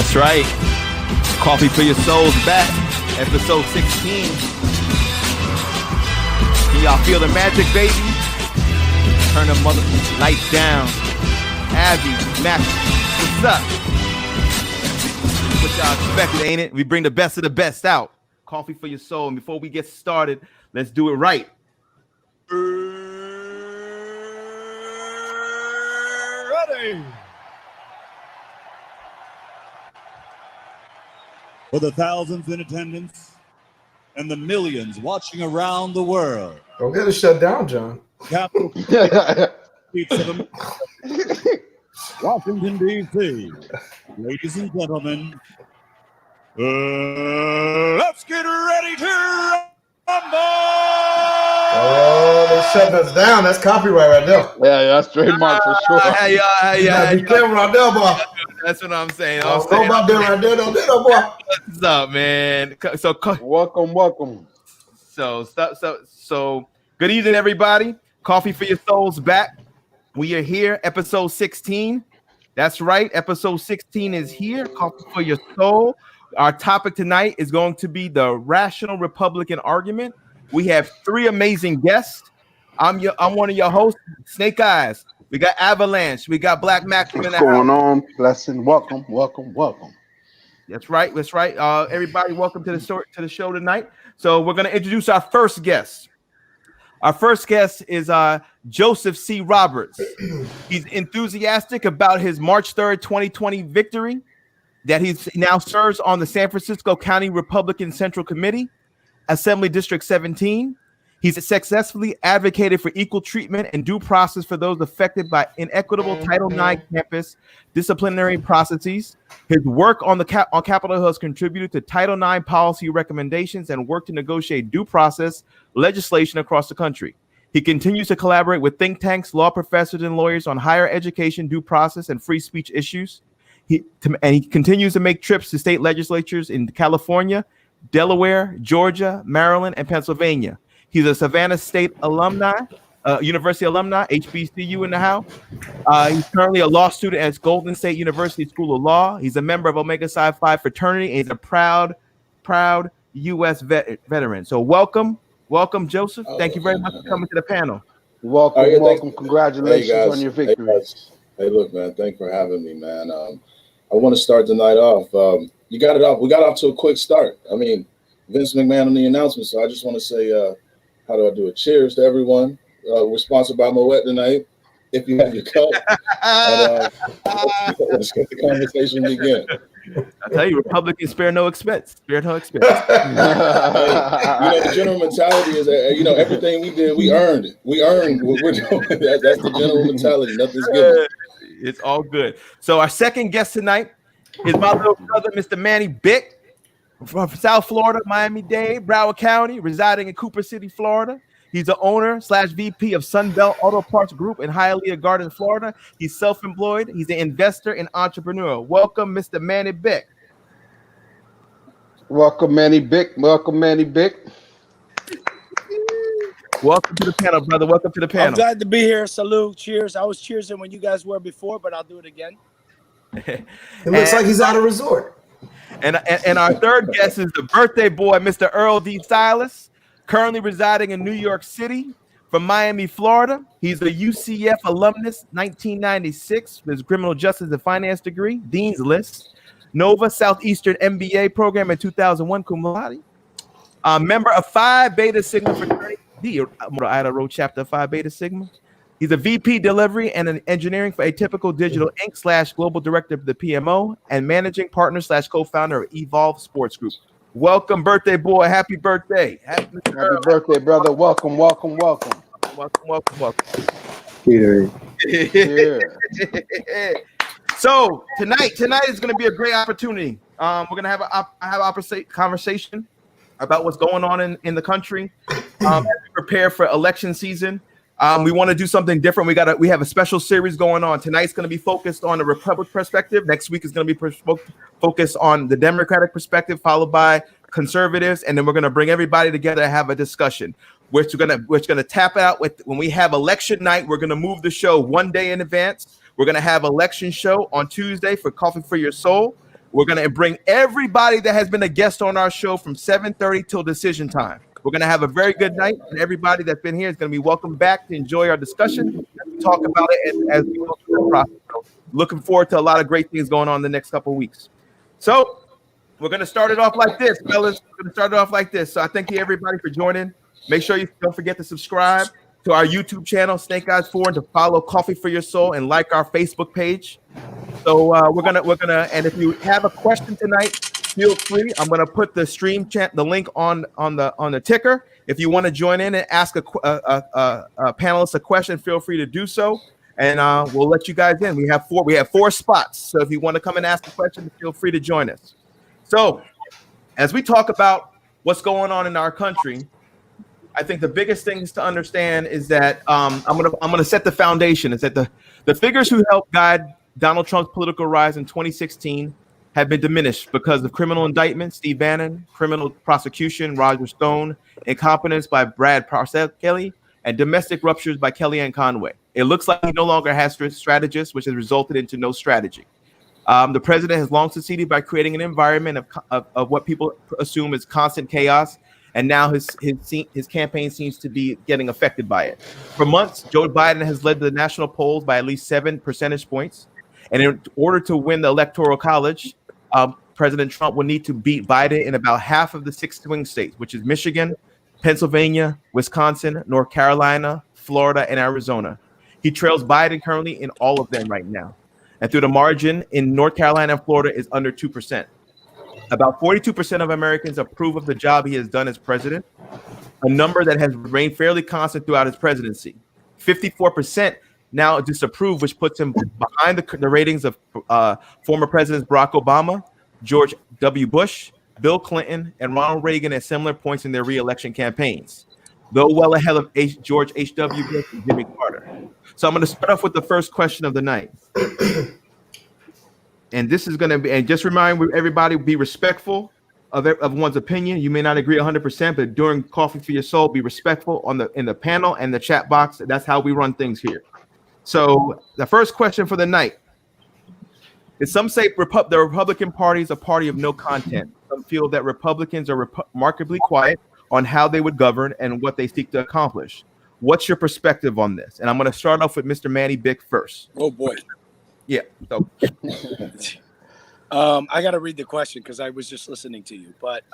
That's right. Coffee for Your Soul's back. Episode 16. Can y'all feel the magic, baby? Turn the mother lights down. Abby, Max, what's up? What y'all expected, ain't it? We bring the best of the best out. Coffee for Your Soul. And before we get started, let's do it right. Ready. For the thousands in attendance and the millions watching around the world. Don't get it shut down, John. Capital Washington, D.C. Ladies and gentlemen, let's get ready to rumble! Oh, they shut us down. That's copyright right there. Yeah, that's trademark for sure. Be careful out there, boy. That's what I'm saying. Go about there right there. Don't do that, boy. What's up, man? Welcome. So good evening, everybody. Coffee for Your Soul's back. We are here, episode 16. That's right, episode 16 is here. Coffee for Your Soul. Our topic tonight is going to be the rational Republican argument. We have three amazing guests. I'm one of your hosts, Snake Eyes. We got Avalanche. We got Black Mac. What's going on? Blessing. Welcome. That's right. Everybody, welcome to the show tonight. So we're going to introduce our first guest. Our first guest is Joseph C. Roberts. He's enthusiastic about his March 3rd, 2020 victory that he now serves on the San Francisco County Republican Central Committee, Assembly District 17. He's successfully advocated for equal treatment and due process for those affected by inequitable Title IX campus disciplinary processes. His work on Capitol Hill has contributed to Title IX policy recommendations and work to negotiate due process legislation across the country. He continues to collaborate with think tanks, law professors, and lawyers on higher education, due process, and free speech issues. He continues to make trips to state legislatures in California, Delaware, Georgia, Maryland, and Pennsylvania. He's a Savannah State University alumni, HBCU in the house. He's currently a law student at Golden State University School of Law. He's a member of Omega Psi Phi fraternity, and he's a proud U.S. veteran. So welcome, Joseph. Thank you very much for coming to the panel. Welcome. Congratulations on your victory. Hey, look, man. Thanks for having me, man. I want to start the night off. You got it off. We got off to a quick start. I mean, Vince McMahon on the announcement. So I just want to say, how do I do it? Cheers to everyone. We're sponsored by Moet tonight. If you have your cup, let's get the conversation begin. I tell you, Republicans spare no expense. Hey, the general mentality is that everything we did, we earned it. We earned what we're doing. That's the general mentality. Nothing's given. It's all good. So our second guest tonight is my little brother, Mr. Manny Bick, from South Florida, Miami-Dade, Broward County, residing in Cooper City, Florida. He's the owner/VP of Sunbelt Auto Parts Group in Hialeah Gardens, Florida. He's self-employed. He's an investor and entrepreneur. Welcome, Mr. Manny Bick. Welcome, Manny Bick. Welcome to the panel, brother. Welcome to the panel. I'm glad to be here. Salute. Cheers. I was cheersing when you guys were before, but I'll do it again. It looks like he's out of resort. And our third guest is the birthday boy, Mr. Earl D. Silas, currently residing in New York City from Miami, Florida. He's a UCF alumnus, 1996, with his criminal justice and finance degree, Dean's List, Nova Southeastern MBA program in 2001, cum laude. Member of Phi Beta Sigma fraternity, the Ida Road chapter of Phi Beta Sigma. He's a VP delivery and an engineering for Atypical Digital Inc. / global director of the PMO and managing partner / co-founder of Evolve Sports Group. Welcome, birthday boy. Happy birthday. Happy birthday, brother. Welcome. Peter. So tonight is going to be a great opportunity. We're going to have a conversation about what's going on in the country as we prepare for election season. We want to do something different. We have a special series going on. Tonight's going to be focused on the Republican perspective. Next week is going to be focused on the Democratic perspective, followed by conservatives, and then we're going to bring everybody together and have a discussion. We're going to tap out with when we have election night. We're going to move the show one day in advance. We're going to have election show on Tuesday for Coffee for Your Soul. We're going to bring everybody that has been a guest on our show from 7:30 till decision time. We're going to have a very good night, and everybody that's been here is going to be welcome back to enjoy our discussion and talk about it as we go through the process. So looking forward to a lot of great things going on the next couple of weeks. So we're going to start it off like this, fellas. We're going to start it off like this. So I thank you, everybody, for joining. Make sure you don't forget to subscribe to our YouTube channel, Snake Eyes 4, and to follow Coffee for Your Soul and like our Facebook page. So we're gonna, and if you have a question tonight, feel free. I'm gonna put the stream chat, the link on the ticker. If you want to join in and ask a panelist a question, feel free to do so, and we'll let you guys in. We have four spots. So if you want to come and ask a question, feel free to join us. So as we talk about what's going on in our country, I think the biggest things to understand is that I'm gonna set the foundation. Is that the figures who helped guide Donald Trump's political rise in 2016 have been diminished because of criminal indictments, Steve Bannon, criminal prosecution, Roger Stone, incompetence by Brad Kelly, and domestic ruptures by Kellyanne Conway. It looks like he no longer has strategists, which has resulted into no strategy. The president has long succeeded by creating an environment of what people assume is constant chaos, and now his campaign seems to be getting affected by it. For months, Joe Biden has led the national polls by at least 7 percentage points. And in order to win the Electoral College, President Trump will need to beat Biden in about half of the 6 swing states, which is Michigan, Pennsylvania, Wisconsin, North Carolina, Florida, and Arizona. He trails Biden currently in all of them right now. And through the margin in North Carolina and Florida is under 2%. About 42% of Americans approve of the job he has done as president, a number that has remained fairly constant throughout his presidency. 54% now disapprove, which puts him behind the ratings of former presidents Barack Obama, George W. Bush, Bill Clinton, and Ronald Reagan at similar points in their re-election campaigns, though well ahead of George H.W. Bush and Jimmy Carter. So I'm going to start off with the first question of the night. And this is going to be, and just remind everybody, be respectful of one's opinion. You may not agree 100%, but during Coffee for Your Soul, be respectful in the panel and the chat box. That's how we run things here. So the first question for the night is: some say the Republican Party is a party of no content. Some feel that Republicans are remarkably quiet on how they would govern and what they seek to accomplish. What's your perspective on this? And I'm going to start off with Mr. Manny Bick first. Oh boy. Yeah. So. I got to read the question because I was just listening to you, but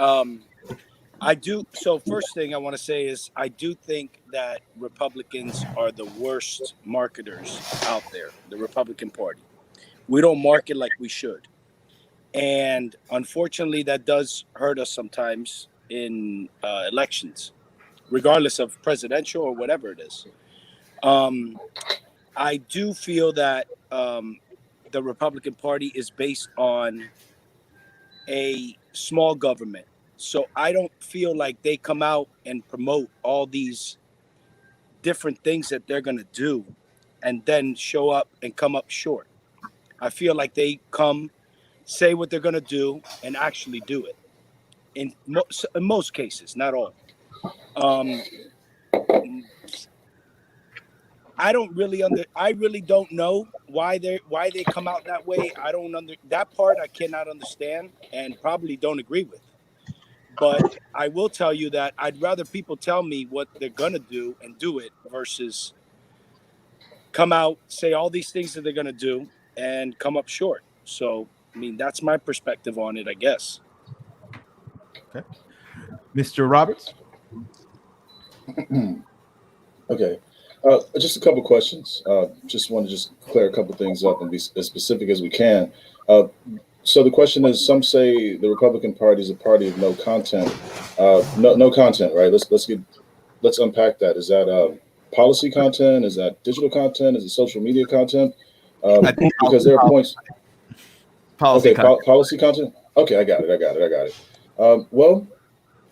I do. So first thing I want to say is I do think that Republicans are the worst marketers out there, the Republican Party. We don't market like we should. And unfortunately, that does hurt us sometimes in elections, regardless of presidential or whatever it is. I do feel that the Republican Party is based on a small government. So I don't feel like they come out and promote all these different things that they're going to do and then show up and come up short. I feel like they come, say what they're going to do, and actually do it. In most cases, not all. I really don't know why they come out that way. That part I cannot understand and probably don't agree with. But I will tell you that I'd rather people tell me what they're gonna do and do it versus come out, say all these things that they're gonna do and come up short. So I mean that's my perspective on it, I guess. Okay. Mr. Roberts. Okay. Just a couple questions. Just want to clear a couple things up and be as specific as we can. So the question is: some say the Republican Party is a party of no content. No content, right? Let's unpack that. Is that policy content? Is that digital content? Is it social media content? Because there are points. Policy content. Policy content. Okay, I got it. Well,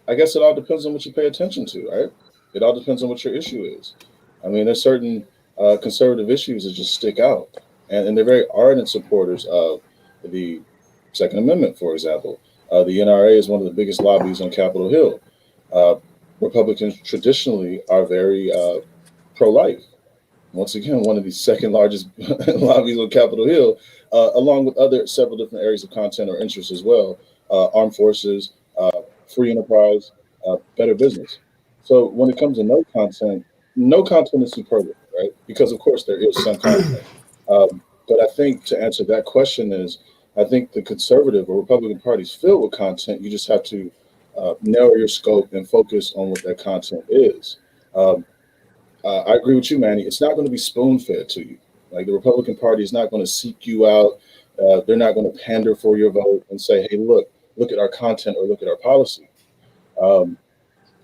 I guess it all depends on what you pay attention to, right? It all depends on what your issue is. I mean, there's certain conservative issues that just stick out, and they're very ardent supporters of the Second Amendment, for example. The NRA is one of the biggest lobbies on Capitol Hill. Republicans traditionally are very pro-life. once again, one of the second largest lobbies on Capitol Hill, along with other several different areas of content or interest as well, armed forces, free enterprise, better business. So when it comes to no content is superlative, right? Because of course there is some content. But I think to answer that question is, I think the conservative or Republican Party is filled with content. You just have to narrow your scope and focus on what that content is. Um, I agree with you, Manny. It's not going to be spoon fed to you. Like the Republican Party is not going to seek you out. They're not going to pander for your vote and say, "Hey, look at our content or look at our policy." Um,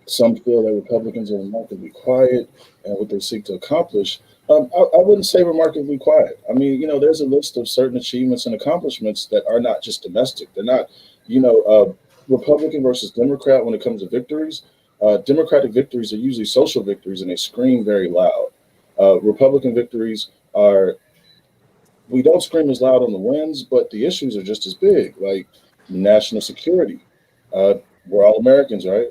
some feel that Republicans are remarkably quiet and what they seek to accomplish. I wouldn't say remarkably quiet. I mean, there's a list of certain achievements and accomplishments that are not just domestic. They're not, Republican versus Democrat when it comes to victories. Democratic victories are usually social victories and they scream very loud. Republican victories we don't scream as loud on the wins, but the issues are just as big, like national security. We're all Americans, right?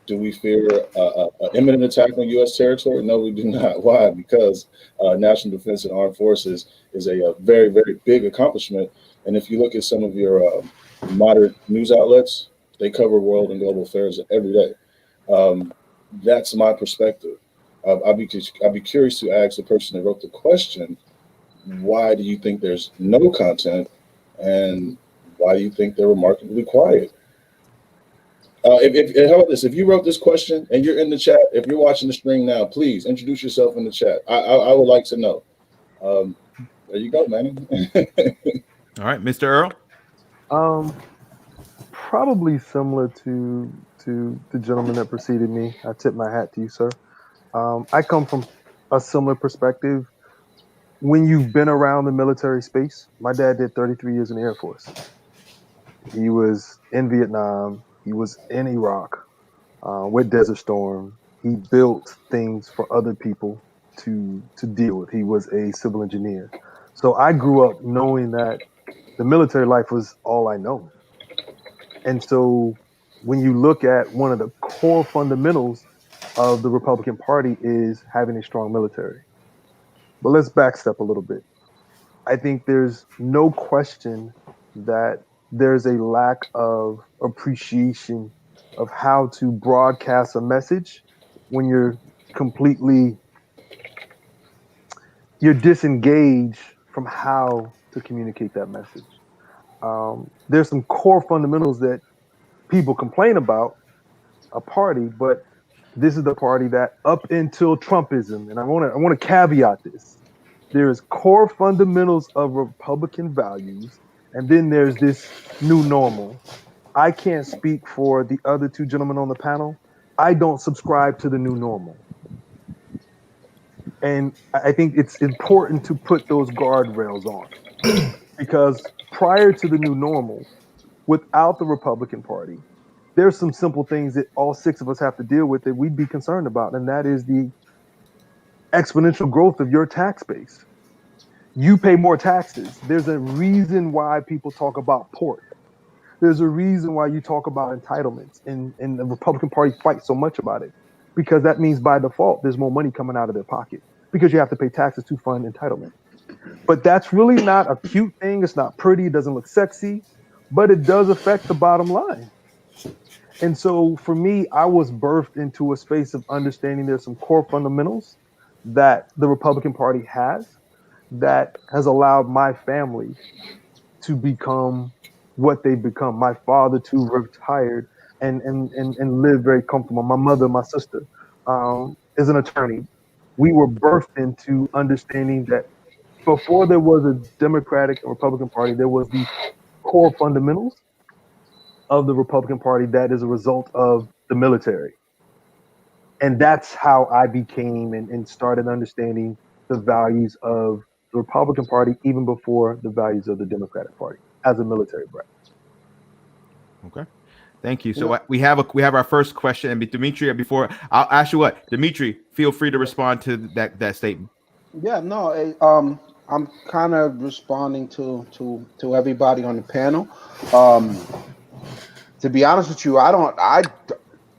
Do we fear an imminent attack on U.S. territory? No, we do not. Why? Because national defense and armed forces is a very, very big accomplishment. And if you look at some of your moderate news outlets, they cover world and global affairs every day. That's my perspective. I'd be curious to ask the person that wrote the question, why do you think there's no content, and why do you think they're remarkably quiet? How about this? If you wrote this question and you're in the chat, if you're watching the stream now, please introduce yourself in the chat. I would like to know. There you go, Manny. All right, Mr. Earl. Probably similar to the gentleman that preceded me. I tip my hat to you, sir. I come from a similar perspective. When you've been around the military space, my dad did 33 years in the Air Force. He was in Vietnam. He was in Iraq with Desert Storm. He built things for other people to deal with. He was a civil engineer. So I grew up knowing that the military life was all I know. And so when you look at one of the core fundamentals of the Republican Party is having a strong military. But let's backstep a little bit. I think there's no question that there's a lack of appreciation of how to broadcast a message when you're disengaged from how to communicate that message. There's some core fundamentals that people complain about a party, but this is the party that up until Trumpism, and I want to caveat this. There's core fundamentals of Republican values, and then there's this new normal. I can't speak for the other two gentlemen on the panel. I don't subscribe to the new normal. And I think it's important to put those guardrails on because prior to the new normal, without the Republican Party, there's some simple things that all six of us have to deal with that we'd be concerned about, and that is the exponential growth of your tax base. You pay more taxes. There's a reason why people talk about pork. There's a reason why you talk about entitlements, and the Republican Party fights so much about it, because that means by default there's more money coming out of their pocket because you have to pay taxes to fund entitlement. But that's really not a cute thing. It's not pretty. It doesn't look sexy, but it does affect the bottom line. And so for me, I was birthed into a space of understanding there's some core fundamentals that the Republican Party has that has allowed my family to become what they've become. My father too retired and lived very comfortable. My mother, my sister, is an attorney. We were birthed into understanding that before there was a Democratic or Republican Party, there was the core fundamentals of the Republican Party that is a result of the military. And that's how I became and started understanding the values of the Republican Party even before the values of the Democratic Party as a military brat. Okay. Thank you. So we have our first question, and Dimitri, before I'll ask you Dimitri, feel free to respond to that statement. Yeah, no, I'm kind of responding to everybody on the panel. To be honest with you,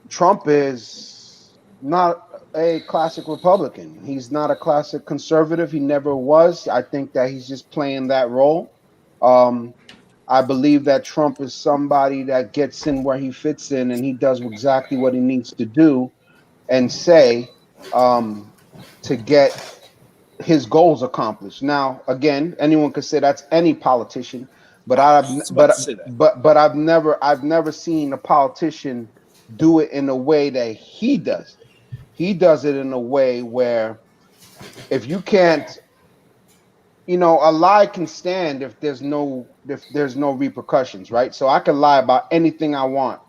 Trump is not a classic Republican. He's not a classic conservative. He never was. I think that he's just playing that role. Um, I believe that Trump is somebody that gets in where he fits in, and he does exactly what he needs to do and say um, to get his goals accomplished. Now, again, anyone could say that's any politician, but I I've was about to say that. but I've never seen a politician do it in a way that he does it. He does it in a way where if you can't, a lie can stand if there's no repercussions, right? So I can lie about anything I want,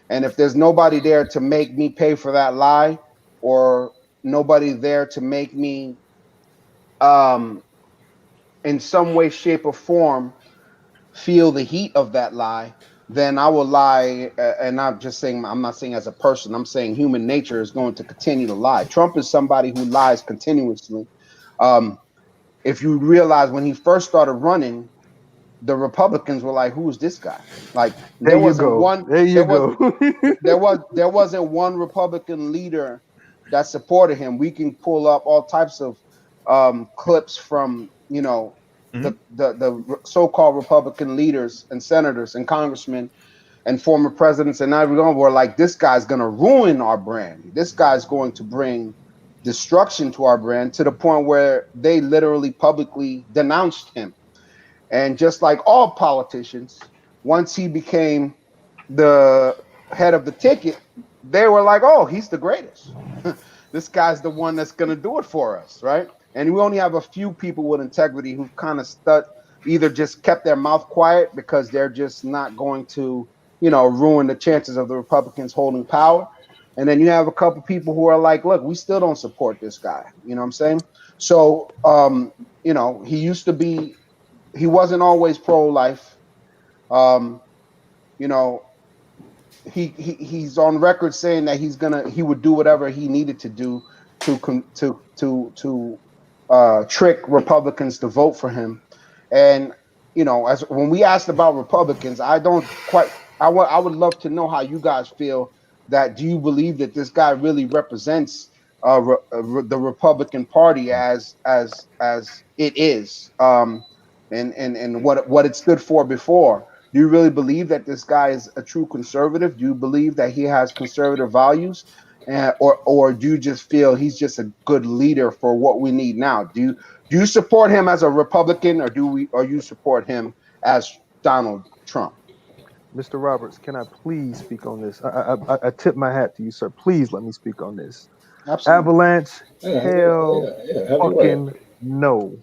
and if there's nobody there to make me pay for that lie, or nobody there to make me um in some way, shape, or form feel the heat of that lie, then I will lie. And I'm not saying as a person, I'm saying human nature is going to continue to lie. Trump is somebody who lies continuously. Um, if you realize when he first started running, the Republicans were like, "Who's this guy?" Like There you go. There you go. there wasn't one Republican leader that supported him. We can pull up all types of clips from the so-called Republican leaders and senators and congressmen and former presidents and everyone were like, "This guy's going to ruin our brand. This guy's going to bring destruction to our brand," to the point where they literally publicly denounced him. And just like all politicians, once he became the head of the ticket, they were like, "Oh, he's the greatest. This guy's the one that's going to do it for us," right? And we only have a few people with integrity who've kind of either just kept their mouth quiet because they're just not going to, ruin the chances of the Republicans holding power. And then you have a couple people who are like, "Look, we still don't support this guy." You know what I'm saying? So, he wasn't always pro-life. You know, he's on record saying that he would do whatever he needed to do to trick Republicans to vote for him. And as when we asked about Republicans, I would love to know how you guys feel. Do you believe that this guy really represents the Republican Party as it is, and what it stood for before? Do you really believe that this guy is a true conservative? Do you believe that he has conservative values, or do you just feel he's just a good leader for what we need now? Do you support him as a Republican, or you support him as Donald Trump? Mr. Roberts, can I please speak on this? I tip my hat to you, sir. Please let me speak on this. Absolutely. Avalanche, hell, fucking no.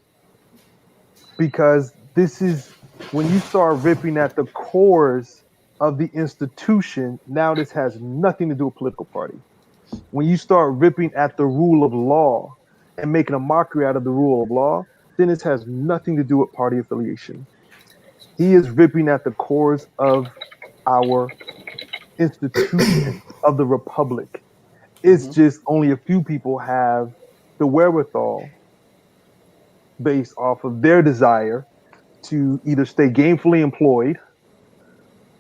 Because this is when you start ripping at the cores of the institution. Now this has nothing to do with political party. When you start ripping at the rule of law and making a mockery out of the rule of law, then this has nothing to do with party affiliation. He is ripping at the cores of our institution of the republic. It's just only a few people have the wherewithal based off of their desire to either stay gainfully employed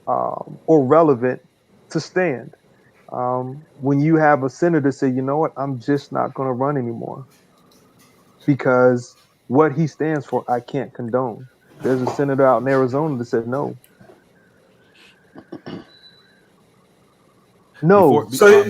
or relevant to stand. When you have a senator say, "You know what, I'm just not going to run anymore because what he stands for, I can't condone." There's a senator out in Arizona that said no. No. Let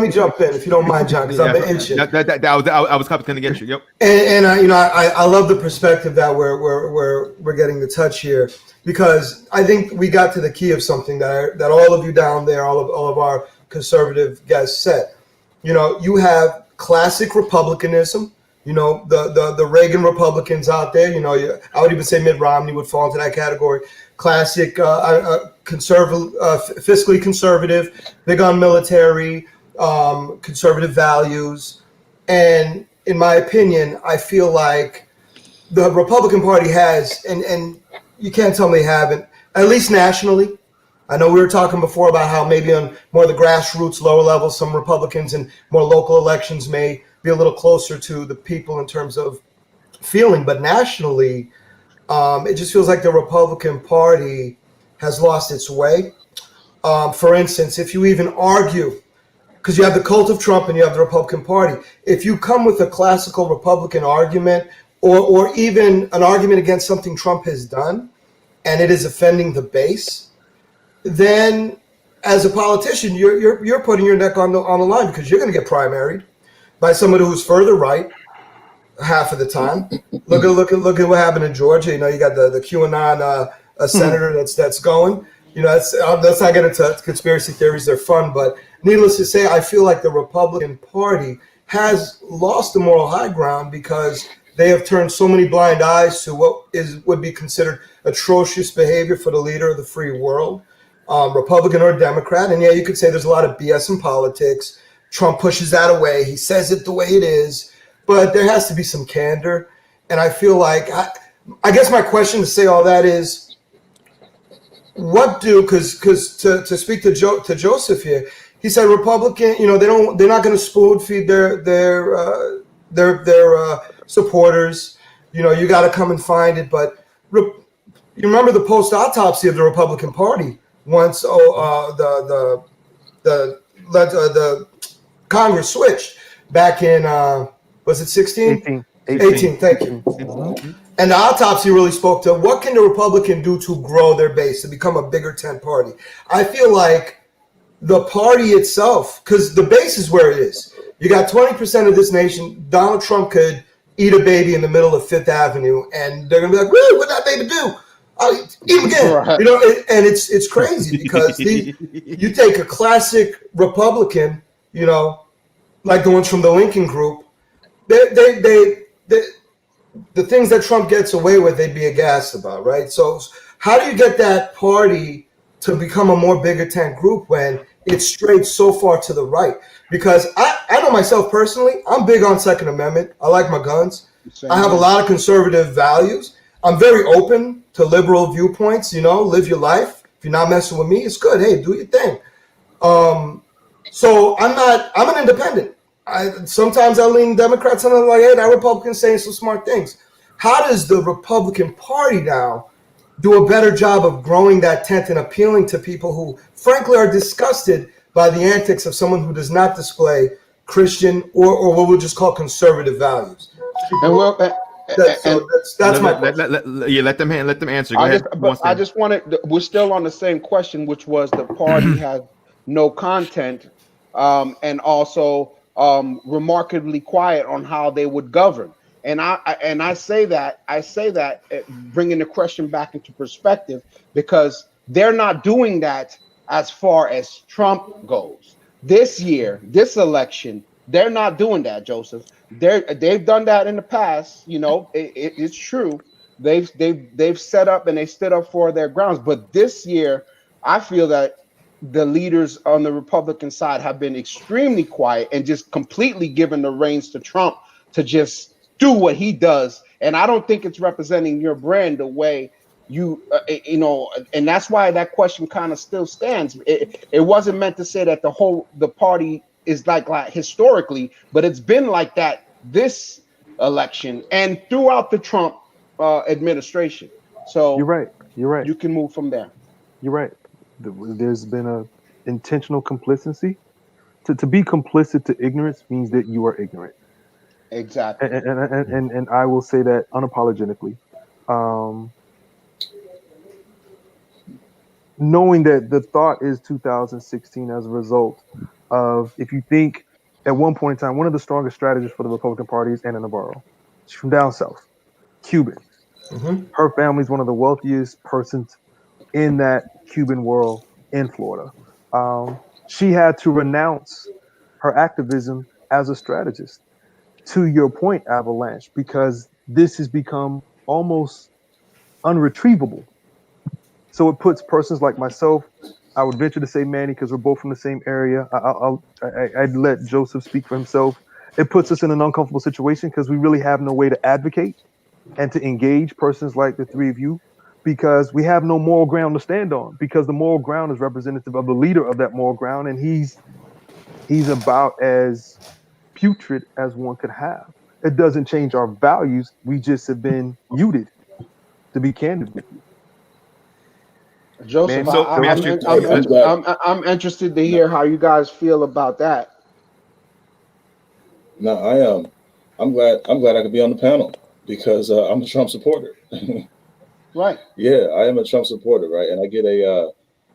me jump in if you don't mind, John, because I've been itching. I was going to get you. Yep. And I love the perspective that we're getting to touch here, because I think we got to the key of something that all of you down there, all of our conservative guests said. You have classic republicanism. The Reagan Republicans out there. I would even say Mitt Romney would fall into that category. Classic conservative, fiscally conservative, big on military, conservative values. And in my opinion, I feel like the Republican Party has, and you can't tell me they haven't, at least nationally. I know we were talking before about how maybe on more of the grassroots, lower levels, some Republicans in more local elections may be a little closer to the people in terms of feeling. But nationally, it just feels like the Republican Party has lost its way. For instance, if you even argue because you have the cult of Trump and you have the Republican Party. If you come with a classical Republican argument or even an argument against something Trump has done, and it is offending the base, then as a politician, you're putting your neck on the line because you're going to get primaried by somebody who's further right half of the time. Look at what happened in Georgia. You know, you got the QAnon senator that's going. You know, let's not get into conspiracy theories. They're fun, but needless to say, I feel like the Republican Party has lost the moral high ground because they have turned so many blind eyes to what would be considered atrocious behavior for the leader of the free world, Republican or Democrat. And yeah, you could say there's a lot of BS in politics. Trump pushes that away. He says it the way it is, but there has to be some candor. And I feel like, I guess my question to say all that is, what do, because to speak to Joseph here, he said Republican, you know, they're not going to spoon feed their supporters. You know, you got to come and find it. But you remember the post autopsy of the Republican Party once the Congress switched back in was it 16? 18. Thank you. And the autopsy really spoke to what can the Republican do to grow their base, to become a bigger tent party. I feel like the party itself, because the base is where it is. You got 20% of this nation. Donald Trump could eat a baby in the middle of Fifth Avenue, and they're gonna be like, "Really? What'd that baby do? Eat him again." Right. You know, and it's crazy because you take a classic Republican, you know, like the ones from the Lincoln Group. The things that Trump gets away with, they'd be aghast about, right? So how do you get that party to become a more bigger tent group when it's strayed so far to the right? Because I know myself personally, I'm big on Second Amendment. I like my guns. I have a lot of conservative values. I'm very open to liberal viewpoints, you know, live your life. If you're not messing with me, it's good. Hey, do your thing. So I'm an independent. Sometimes I lean Democrats and I'm like, hey, that Republican's saying some smart things. How does the Republican Party now do a better job of growing that tent and appealing to people who, frankly, are disgusted by the antics of someone who does not display Christian or what we'll just call conservative values? And that's my question. Let them answer. Go ahead. But I just wanted. We're still on the same question, which was the party had no content, and also remarkably quiet on how they would govern. And I say that bringing the question back into perspective, because they're not doing that as far as Trump goes. This year, this election, they're not doing that, Joseph. They've done that in the past. You know, it's true. They've set up and they stood up for their grounds. But this year, I feel that the leaders on the Republican side have been extremely quiet and just completely given the reins to Trump to just do what he does. And I don't think it's representing your brand the way you know, and that's why that question kind of still stands. It wasn't meant to say that the party is like historically, but it's been like that this election and throughout the Trump administration. So you're right. You can move from there. You're right. There's been a intentional complicity. To be complicit to ignorance means that you are ignorant. Exactly. And I will say that unapologetically. Knowing that the thought is 2016 as a result of, if you think at one point in time, one of the strongest strategists for the Republican Party is Anna Navarro. She's from down south, Cuban. Mm-hmm. Her family's one of the wealthiest persons in that Cuban world in Florida. She had to renounce her activism as a strategist. To your point, Avalanche, because this has become almost unretrievable. So it puts persons like myself, I would venture to say Manny, because we're both from the same area. I'd let Joseph speak for himself. It puts us in an uncomfortable situation because we really have no way to advocate and to engage persons like the three of you, because we have no moral ground to stand on, because the moral ground is representative of the leader of that moral ground, and he's about as putrid as one could have. It doesn't change our values. We just have been muted, to be candid with you. Joseph, I'm interested to hear how you guys feel about that. No, I'm glad. I'm glad I could be on the panel because I'm a Trump supporter. Right. Yeah, I am a Trump supporter, right? And I get a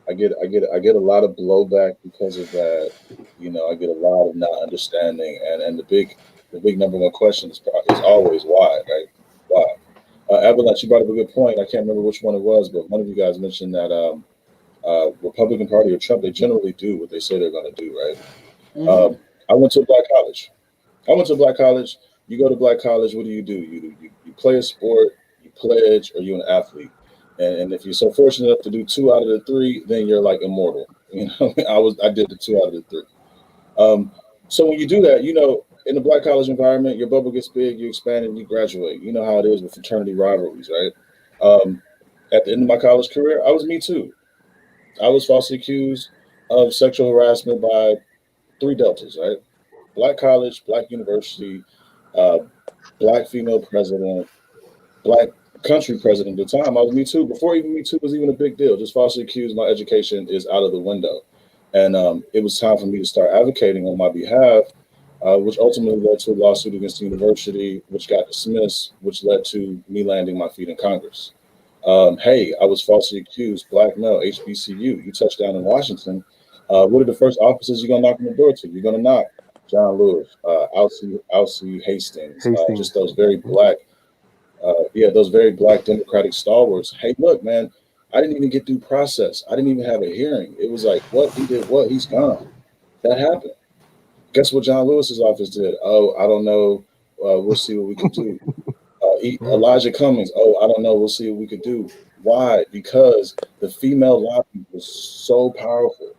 lot of blowback because of that. You know, I get a lot of not understanding, and the big number one question is always why, right? Why? Avalanche, you brought up a good point. I can't remember which one it was, but one of you guys mentioned that Republican Party or Trump, they generally do what they say they're going to do, right? Hmm. I went to a black college. I went to a black college. You go to black college, what do? You play a sport, you pledge, or you're an athlete. And if you're so fortunate enough to do two out of the three, then you're like immortal. You know, I did the two out of the three. Um, so when you do that, you know, in the black college environment, your bubble gets big, you expand, and you graduate. You know how it is with fraternity rivalries, right? Um, at the end of my college career, I was Me Too. I was falsely accused of sexual harassment by three deltas, right? Black college, black university, uh, black female president, black country president at the time. I was Me Too. Before even Me Too was even a big deal. Just falsely accused, my education is out of the window. And it was time for me to start advocating on my behalf, which ultimately led to a lawsuit against the university, which got dismissed, which led to me landing my feet in Congress. Hey, I was falsely accused, black male, HBCU. You touched down in Washington. What are the first offices you're going to knock on the door to? You're going to knock John Lewis, Alcee Hastings, just Hastings. those very black, those very black Democratic stalwarts. Hey, look, man, I didn't even get due process. I didn't even have a hearing. It was like, what? He did what? He's gone. That happened. Guess what John Lewis's office did? Oh, I don't know. We'll see what we can do. Elijah Cummings. Oh, I don't know. We'll see what we could do. Why? Because the female lobby was so powerful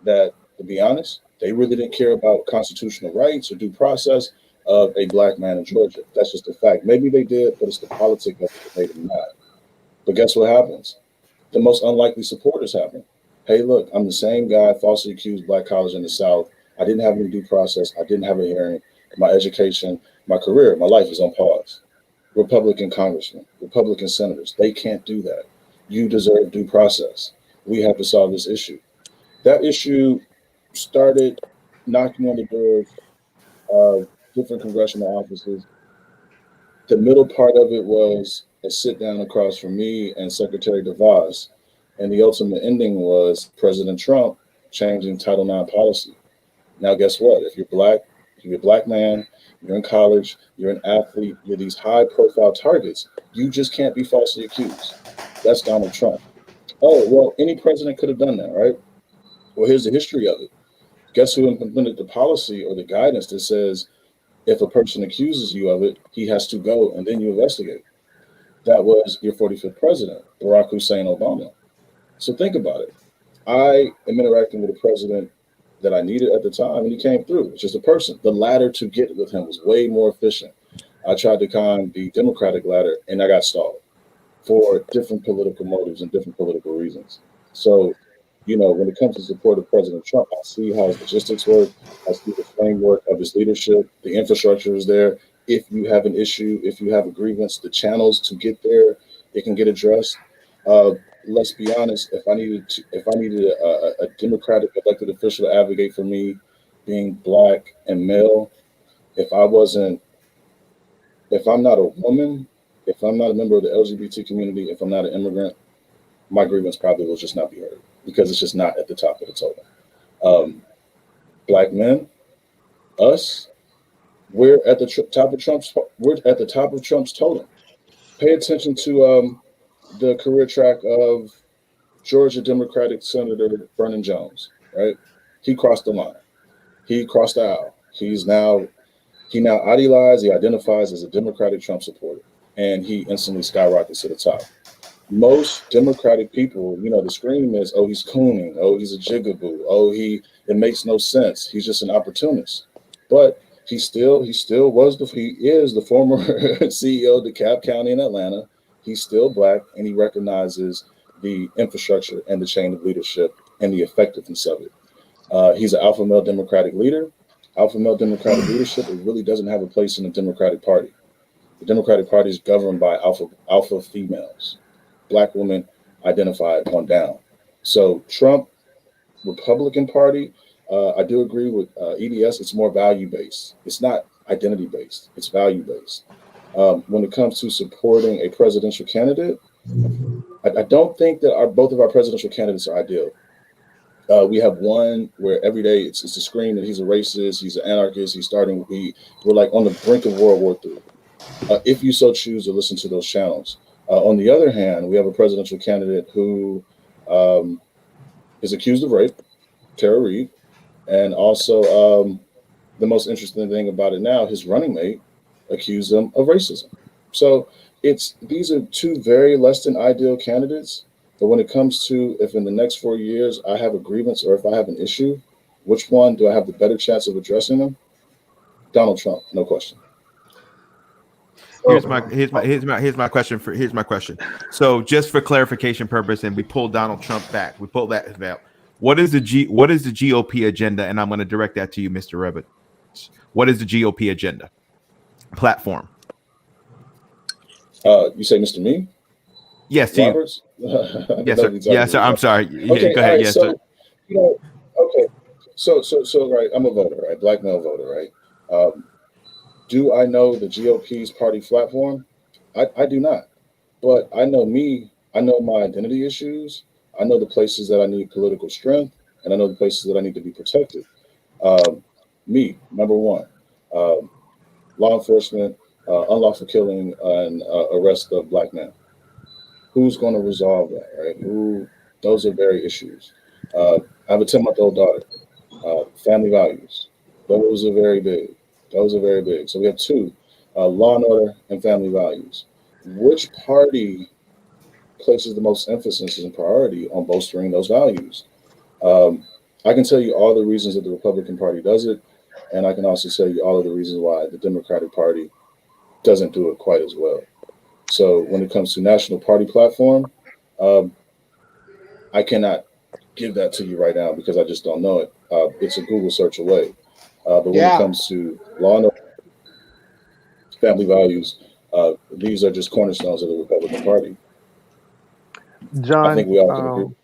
that, to be honest, they really didn't care about constitutional rights or due process of a black man in Georgia. That's just a fact. Maybe they did, but it's the politics of it that made them mad. But guess what happens? The most unlikely supporters happen. Hey, look, I'm the same guy, falsely accused, black college in the South. I didn't have any due process. I didn't have a hearing. My education, my career, my life is on pause. Republican congressmen, Republican senators, they can't do that. You deserve due process. We have to solve this issue. That issue started knocking on the doors of different congressional offices. The middle part of it was a sit down across from me and Secretary DeVos. And the ultimate ending was President Trump changing Title IX policy. Now, guess what? If you're black, you're a black man, you're in college, you're an athlete, you're these high profile targets, you just can't be falsely accused. That's Donald Trump. Oh, well, any president could have done that, right? Well, here's the history of it. Guess who implemented the policy or the guidance that says if a person accuses you of it, he has to go and then you investigate? That was your 45th president, Barack Hussein Obama. So think about it. I am interacting with a president that I needed at the time, and he came through. It's just a person. The ladder to get with him was way more efficient. I tried to climb the Democratic ladder, and I got stalled for different political motives and different political reasons. So, you know, when it comes to support of President Trump, I see how his logistics work. I see the framework of his leadership. The infrastructure is there. If you have an issue, if you have a grievance, the channels to get there, it can get addressed. Uh, let's be honest. If I needed a Democratic elected official to advocate for me, being black and male, if I wasn't, if I'm not a woman, if I'm not a member of the LGBT community, if I'm not an immigrant, my grievance probably will just not be heard because it's just not at the top of the totem. Um, Black men, us, we're at the top of Trump's. We're at the top of Trump's totem. Pay attention to the career track of Georgia Democratic Senator Vernon Jones. Right, he crossed the line. He crossed the aisle. He now idealized. He identifies as a Democratic Trump supporter, and he instantly skyrockets to the top. Most Democratic people, you know, the scream is, "Oh, he's cooning. Oh, he's a jigaboo. Oh, it makes no sense. He's just an opportunist." But he is the former CEO of DeKalb County in Atlanta. He's still black, and he recognizes the infrastructure and the chain of leadership and the effectiveness of it. He's an alpha male Democratic leader. Alpha male Democratic leadership, it really doesn't have a place in the Democratic Party. The Democratic Party is governed by alpha females, black women identified on down. So Trump, Republican Party, I do agree with EDS. It's more value based. It's not identity-based. It's value-based. When it comes to supporting a presidential candidate, I don't think that both of our presidential candidates are ideal. We have one where every day it's a scream that he's a racist, he's an anarchist, we're like on the brink of World War III. If you so choose to listen to those channels. On the other hand, we have a presidential candidate who is accused of rape, Tara Reid, and also the most interesting thing about it now, his running mate accused him of racism. So these are two very less than ideal candidates. But when it comes to if in the next 4 years I have a grievance or if I have an issue, which one do I have the better chance of addressing them? Donald Trump, no question. Here's my question. So just for clarification purpose, and we pulled Donald Trump back. We pulled that back. What is the GOP agenda? And I'm going to direct that to you, Mr. Rebbit. What is the GOP agenda platform? You say Mr. Me? Yes, to Roberts? You. Yes, sir. Yes, sir. I'm sorry. Okay, go ahead. right, Yes, so, sir. Okay. So, right, I'm a voter, right? Black male voter, right? Do I know the GOP's party platform? I do not. But I know me. I know my identity issues. I know the places that I need political strength, and I know the places that I need to be protected. Me, number one, law enforcement, unlawful killing and arrest of Black men. Who's going to resolve that, right? Those are very issues. I have a 10-month-old daughter. Family values. Those are very big. So we have two, law and order and family values. Which party places the most emphasis and priority on bolstering those values? I can tell you all the reasons that the Republican Party does it, and I can also tell you all of the reasons why the Democratic Party doesn't do it quite as well. So when it comes to national party platform, I cannot give that to you right now because I just don't know it. It's a Google search away. But when it comes to law and order, family values, these are just cornerstones of the Republican Party. John, I think we all can agree.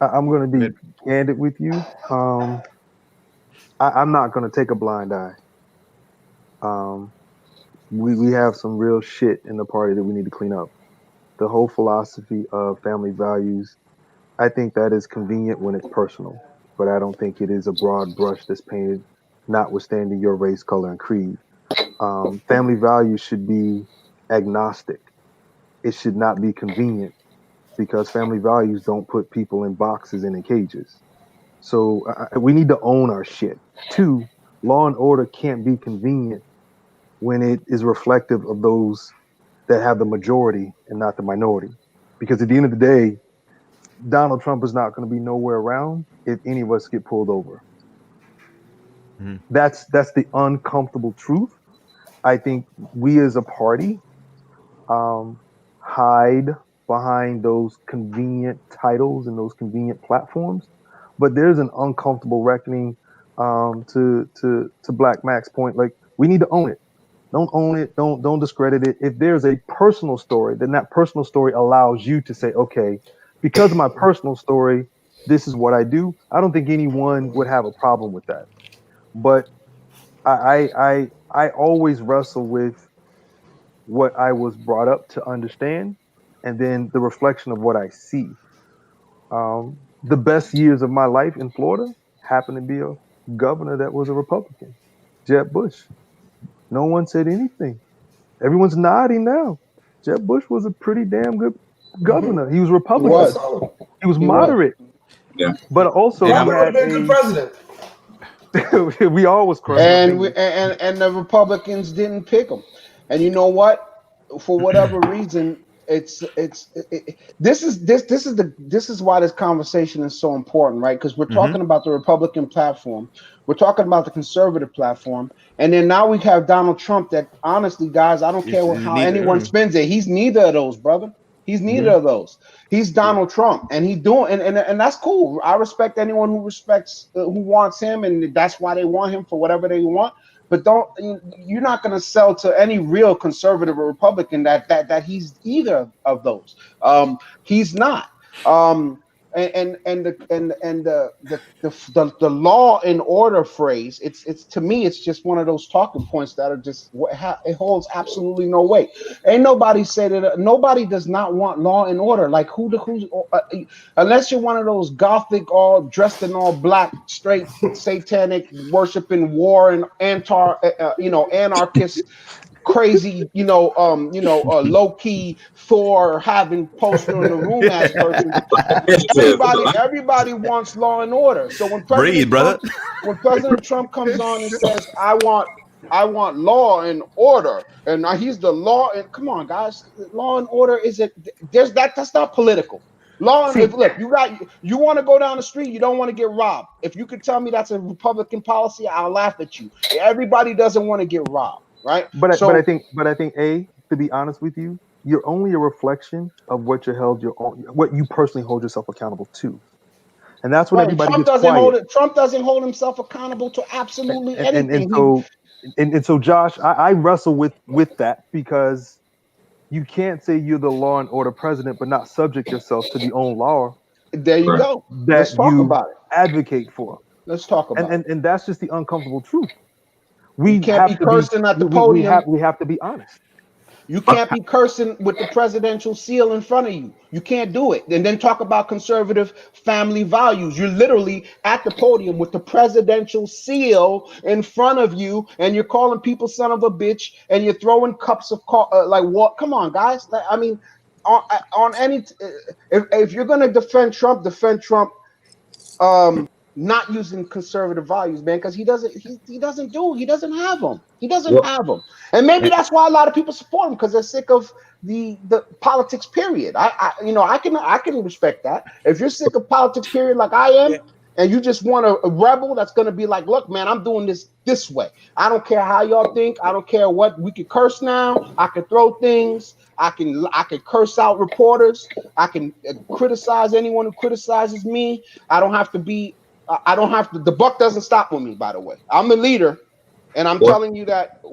I'm going to be candid with you. I'm not going to take a blind eye. We have some real shit in the party that we need to clean up. The whole philosophy of family values, I think that is convenient when it's personal, but I don't think it is a broad brush that's painted, notwithstanding your race, color, and creed. Family values should be agnostic. It should not be convenient because family values don't put people in boxes and in cages. So we need to own our shit. Two, law and order can't be convenient when it is reflective of those that have the majority and not the minority. Because at the end of the day, Donald Trump is not going to be nowhere around if any of us get pulled over. Mm-hmm. That's the uncomfortable truth. I think we as a party hide behind those convenient titles and those convenient platforms, but there's an uncomfortable reckoning. To Black Mac's point, like we need to own it. Don't own it. Don't discredit it. If there's a personal story, then that personal story allows you to say, okay, because of my personal story, this is what I do. I don't think anyone would have a problem with that. But I always wrestle with what I was brought up to understand, and then the reflection of what I see. The best years of my life in Florida happened to be a governor that was a Republican, Jeb Bush. No one said anything. Everyone's nodding now. Jeb Bush was a pretty damn good governor. He was Republican. He was moderate. Yeah. But also he had a good president. We always cross. And the Republicans didn't pick him. And you know what? For whatever reason, this is why this conversation is so important, right? Because we're talking about the Republican platform, we're talking about the conservative platform, and then now we have Donald Trump. That honestly, guys, I don't care how anyone spins it. He's neither of those, brother. He's neither of those. He's Donald Trump, and he's doing, and that's cool. I respect anyone who respects, who wants him, and that's why they want him for whatever they want. But you're not going to sell to any real conservative or Republican that he's either of those. He's not. the law and order phrase, it's to me, it's just one of those talking points that are just it holds absolutely no weight. Ain't nobody said it. Nobody does not want law and order. Like unless you're one of those gothic, all dressed in all black, straight satanic worshiping war and anarchist, crazy, low key Thor having poster in the room ass person. Everybody wants law and order. So when President Trump comes on and says, I want law and order, and he's the law, and come on, guys, law and order that's not political. Law and look, you want to go down the street, you don't want to get robbed. If you could tell me that's a Republican policy, I'll laugh at you. Everybody doesn't want to get robbed. Right. But I think to be honest with you, you're only a reflection of what what you personally hold yourself accountable to. And that's when everybody gets quiet. Trump doesn't hold himself accountable to absolutely anything. And so Josh, I wrestle with that, because you can't say you're the law and order president but not subject yourself to the own law. There you go. Let's talk about it. Advocate for. Let's talk about it. And that's just the uncomfortable truth. We can't be cursing at the podium. We have to be honest. You can't be cursing with the presidential seal in front of you. You can't do it. And then talk about conservative family values. You're literally at the podium with the presidential seal in front of you, and you're calling people son of a bitch, and you're throwing cups of like what? Come on, guys. I mean, on any if you're gonna defend Trump. Not using conservative values, man, because he doesn't have them. Have them, and maybe that's why a lot of people support him, because they're sick of the politics. Period. I can respect that. If you're sick of politics, period, like I am, and you just want a rebel that's gonna be like, look, man, I'm doing this way. I don't care how y'all think. I don't care what. We can curse now. I can throw things. I can curse out reporters. I can criticize anyone who criticizes me. I don't have to. The buck doesn't stop with me, by the way. I'm the leader, and I'm telling you that,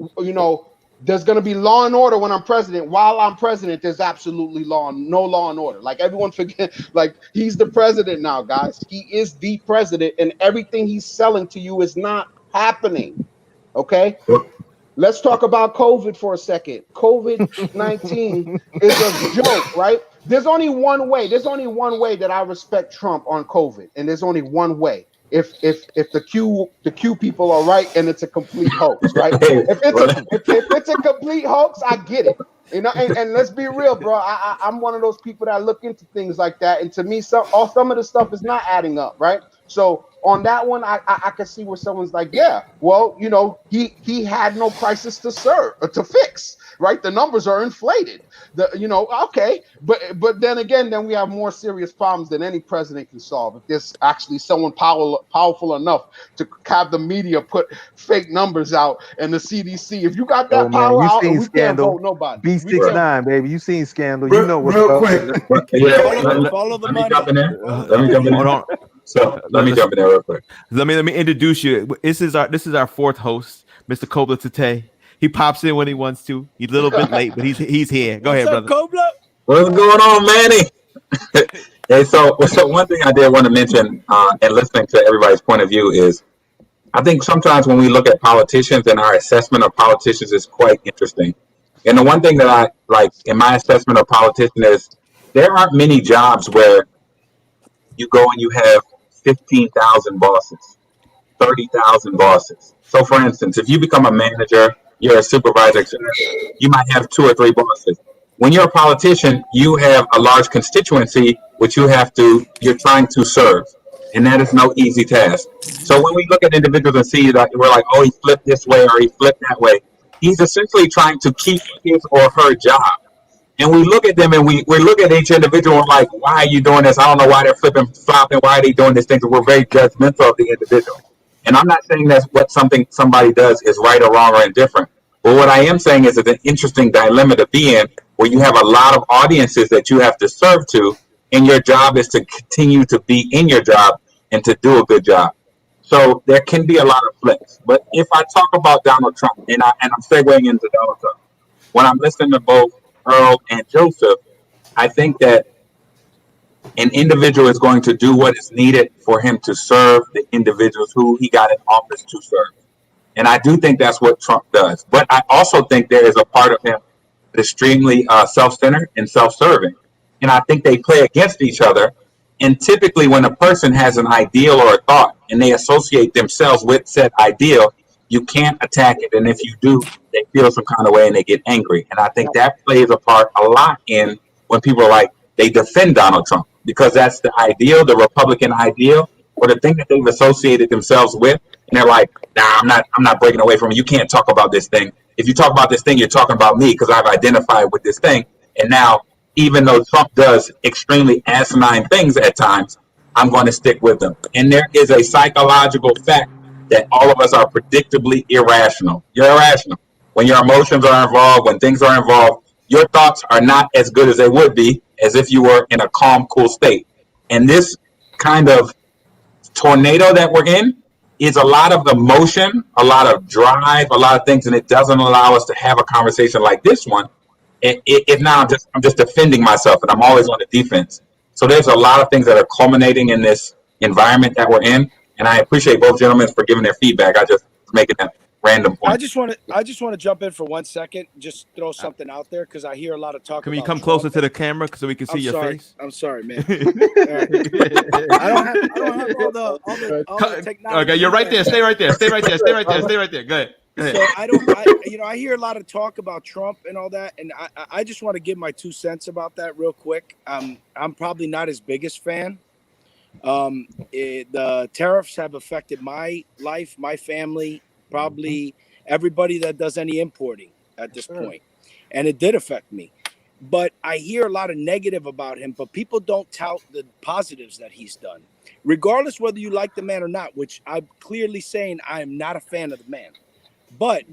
there's going to be law and order when I'm president. While I'm president, there's absolutely no law and order. Like, everyone forget, like, he's the president now, guys. He is the president, and everything he's selling to you is not happening. Okay? Let's talk about COVID for a second. COVID-19 is a joke, right? There's only one way. There's only one way that I respect Trump on COVID, and there's only one way. If the Q people are right and it's a complete hoax, right? If it's a complete hoax, I get it. And let's be real, bro. I'm one of those people that look into things like that, and to me, some of the stuff is not adding up, right? So on that one, I can see where someone's like, yeah, well, he had no crisis to fix, right? The numbers are inflated. Okay, but then again, then we have more serious problems than any president can solve. If there's actually someone powerful enough to have the media put fake numbers out and the CDC, if you got that power out, we can't vote nobody. B69, baby, you seen Scandal? You know what's real up. Quick. Follow the money. Let me jump in there. Hold on. So let me jump in there real quick. Let me introduce you. This is our fourth host, Mr. Kobler Tate. He pops in when he wants to. He's a little bit late, but he's here. Go ahead, brother. Kobler? What's going on, Manny? Hey, so one thing I did want to mention, and listening to everybody's point of view, is I think sometimes when we look at politicians and our assessment of politicians is quite interesting. And the one thing that I like in my assessment of politicians is there aren't many jobs where you go and you have 15,000 bosses, 30,000 bosses. So, for instance, if you become a manager, you're a supervisor, you might have 2 or 3 bosses. When you're a politician, you have a large constituency which you're trying to serve, and that is no easy task. So when we look at individuals and see that we're like, oh, he flipped this way or he flipped that way, he's essentially trying to keep his or her job. And we look at them and we look at each individual and like, why are you doing this? I don't know why they're flipping, flopping, why are they doing this thing? We're very judgmental of the individual. And I'm not saying that what somebody does is right or wrong or indifferent. But what I am saying is it's an interesting dilemma to be in, where you have a lot of audiences that you have to serve to, and your job is to continue to be in your job and to do a good job. So there can be a lot of flips. But if I talk about Donald Trump, and I'm segueing into Donald Trump, when I'm listening to both Earl and Joseph, I think that an individual is going to do what is needed for him to serve the individuals who he got in office to serve. And I do think that's what Trump does. But I also think there is a part of him that's extremely self-centered and self-serving. And I think they play against each other. And typically when a person has an ideal or a thought and they associate themselves with said ideal, you can't attack it. And if you do, they feel some kind of way and they get angry. And I think that plays a part a lot in when people are like, they defend Donald Trump because that's the ideal, the Republican ideal, or the thing that they've associated themselves with. And they're like, nah, I'm not breaking away from it. You can't talk about this thing. If you talk about this thing, you're talking about me because I've identified with this thing. And now, even though Trump does extremely asinine things at times, I'm going to stick with him. And there is a psychological fact that all of us are predictably irrational. You're irrational. When your emotions are involved, when things are involved, your thoughts are not as good as they would be as if you were in a calm, cool state. And this kind of tornado that we're in is a lot of emotion, a lot of drive, a lot of things, and it doesn't allow us to have a conversation like this one. If now I'm just defending myself, and I'm always on the defense. So there's a lot of things that are culminating in this environment that we're in, and I appreciate both gentlemen for giving their feedback. I just was making that random point. I just want to jump in for 1 second, just throw something out there because I hear a lot of talk. Can you about come Trump. closer to the camera so we can see your face? I'm sorry, man. I don't have all the technology. Okay, you're right there. Stay right there. Stay right there. Stay right there. Stay right there. Go ahead. So I hear a lot of talk about Trump and all that, and I just want to give my 2 cents about that real quick. I'm probably not his biggest fan. The tariffs have affected my life, my family, probably everybody that does any importing at this point. And it did affect me. But I hear a lot of negative about him, but people don't tout the positives that he's done. Regardless whether you like the man or not, which I'm clearly saying I am not a fan of the man. But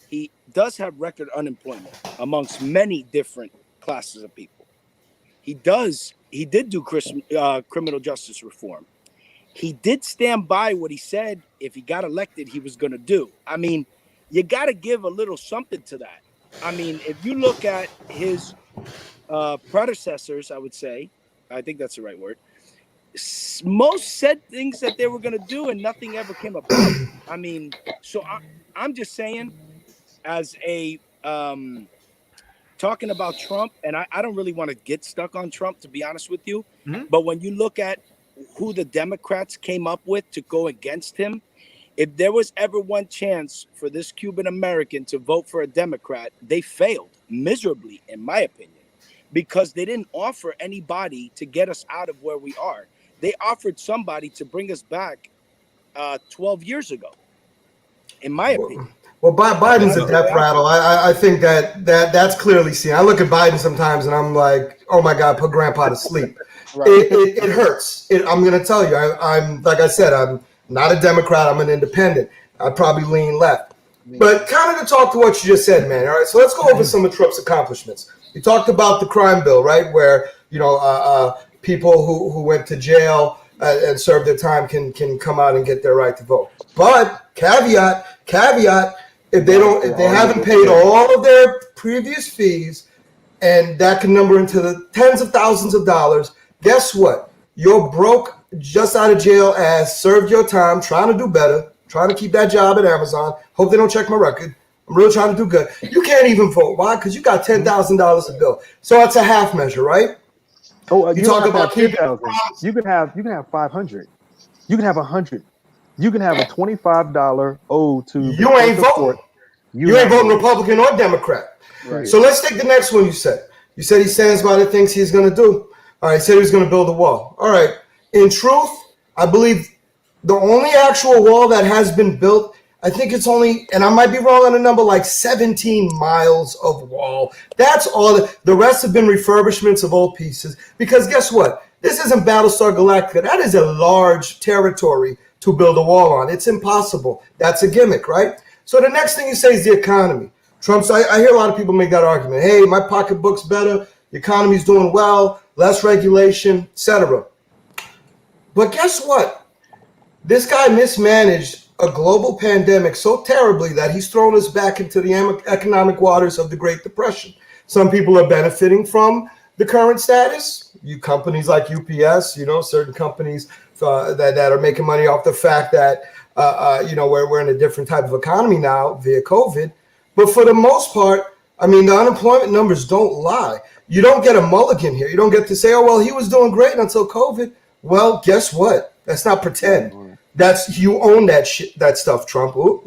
he does have record unemployment amongst many different classes of people. He did do criminal justice reform. He did stand by what he said if he got elected he was going to do. I mean, you got to give a little something to that. I mean, if you look at his predecessors, I would say, I think that's the right word, most said things that they were going to do and nothing ever came about. I mean, so I'm just saying as a talking about Trump, and I don't really want to get stuck on Trump, to be honest with you. Mm-hmm. But when you look at who the Democrats came up with to go against him, if there was ever one chance for this Cuban American to vote for a Democrat, they failed miserably, in my opinion, because they didn't offer anybody to get us out of where we are. They offered somebody to bring us back 12 years ago, in my opinion. Well, Biden's a death rattle. I think that's clearly seen. I look at Biden sometimes and I'm like, oh my God, put grandpa to sleep. Right. It hurts. I'm going to tell you, I'm like I said, I'm not a Democrat. I'm an independent. I probably lean left. But kind of to talk to what you just said, man. All right, so let's go over some of Trump's accomplishments. You talked about the crime bill, right, where people who went to jail and served their time can come out and get their right to vote. But caveat, if they haven't paid all of their previous fees, and that can number into the tens of thousands of dollars, guess what? You're broke, just out of jail, ass, served your time, trying to do better, trying to keep that job at Amazon. Hope they don't check my record. I'm really trying to do good. You can't even vote. Why? Because you got $10,000 a bill. So it's a half measure, right? Oh, you talk about 10,000. You can have 500. You can have 100. You can have a $25 owed to. You ain't voting. You ain't voting Republican or Democrat. Right. So let's take the next one. You said he stands by the things he's going to do. All right, he said he was going to build a wall. All right. In truth, I believe the only actual wall that has been built, I think it's only, and I might be wrong on the number, like 17 miles of wall. That's all. The rest have been refurbishments of old pieces. Because guess what? This isn't Battlestar Galactica. That is a large territory to build a wall on. It's impossible. That's a gimmick, right? So the next thing you say is the economy. Trump's, I hear a lot of people make that argument. Hey, my pocketbook's better. The economy's doing well. Less regulation, etc. But guess what? This guy mismanaged a global pandemic so terribly that he's thrown us back into the economic waters of the Great Depression. Some people are benefiting from the current status. you companies like UPS, certain companies that are making money off the fact that we're in a different type of economy now via COVID. But for the most part, I mean, the unemployment numbers don't lie. You don't get a mulligan here. You don't get to say, oh, well, he was doing great until COVID. Well, guess what? That's not pretend. That's you own that stuff, Trump. Ooh,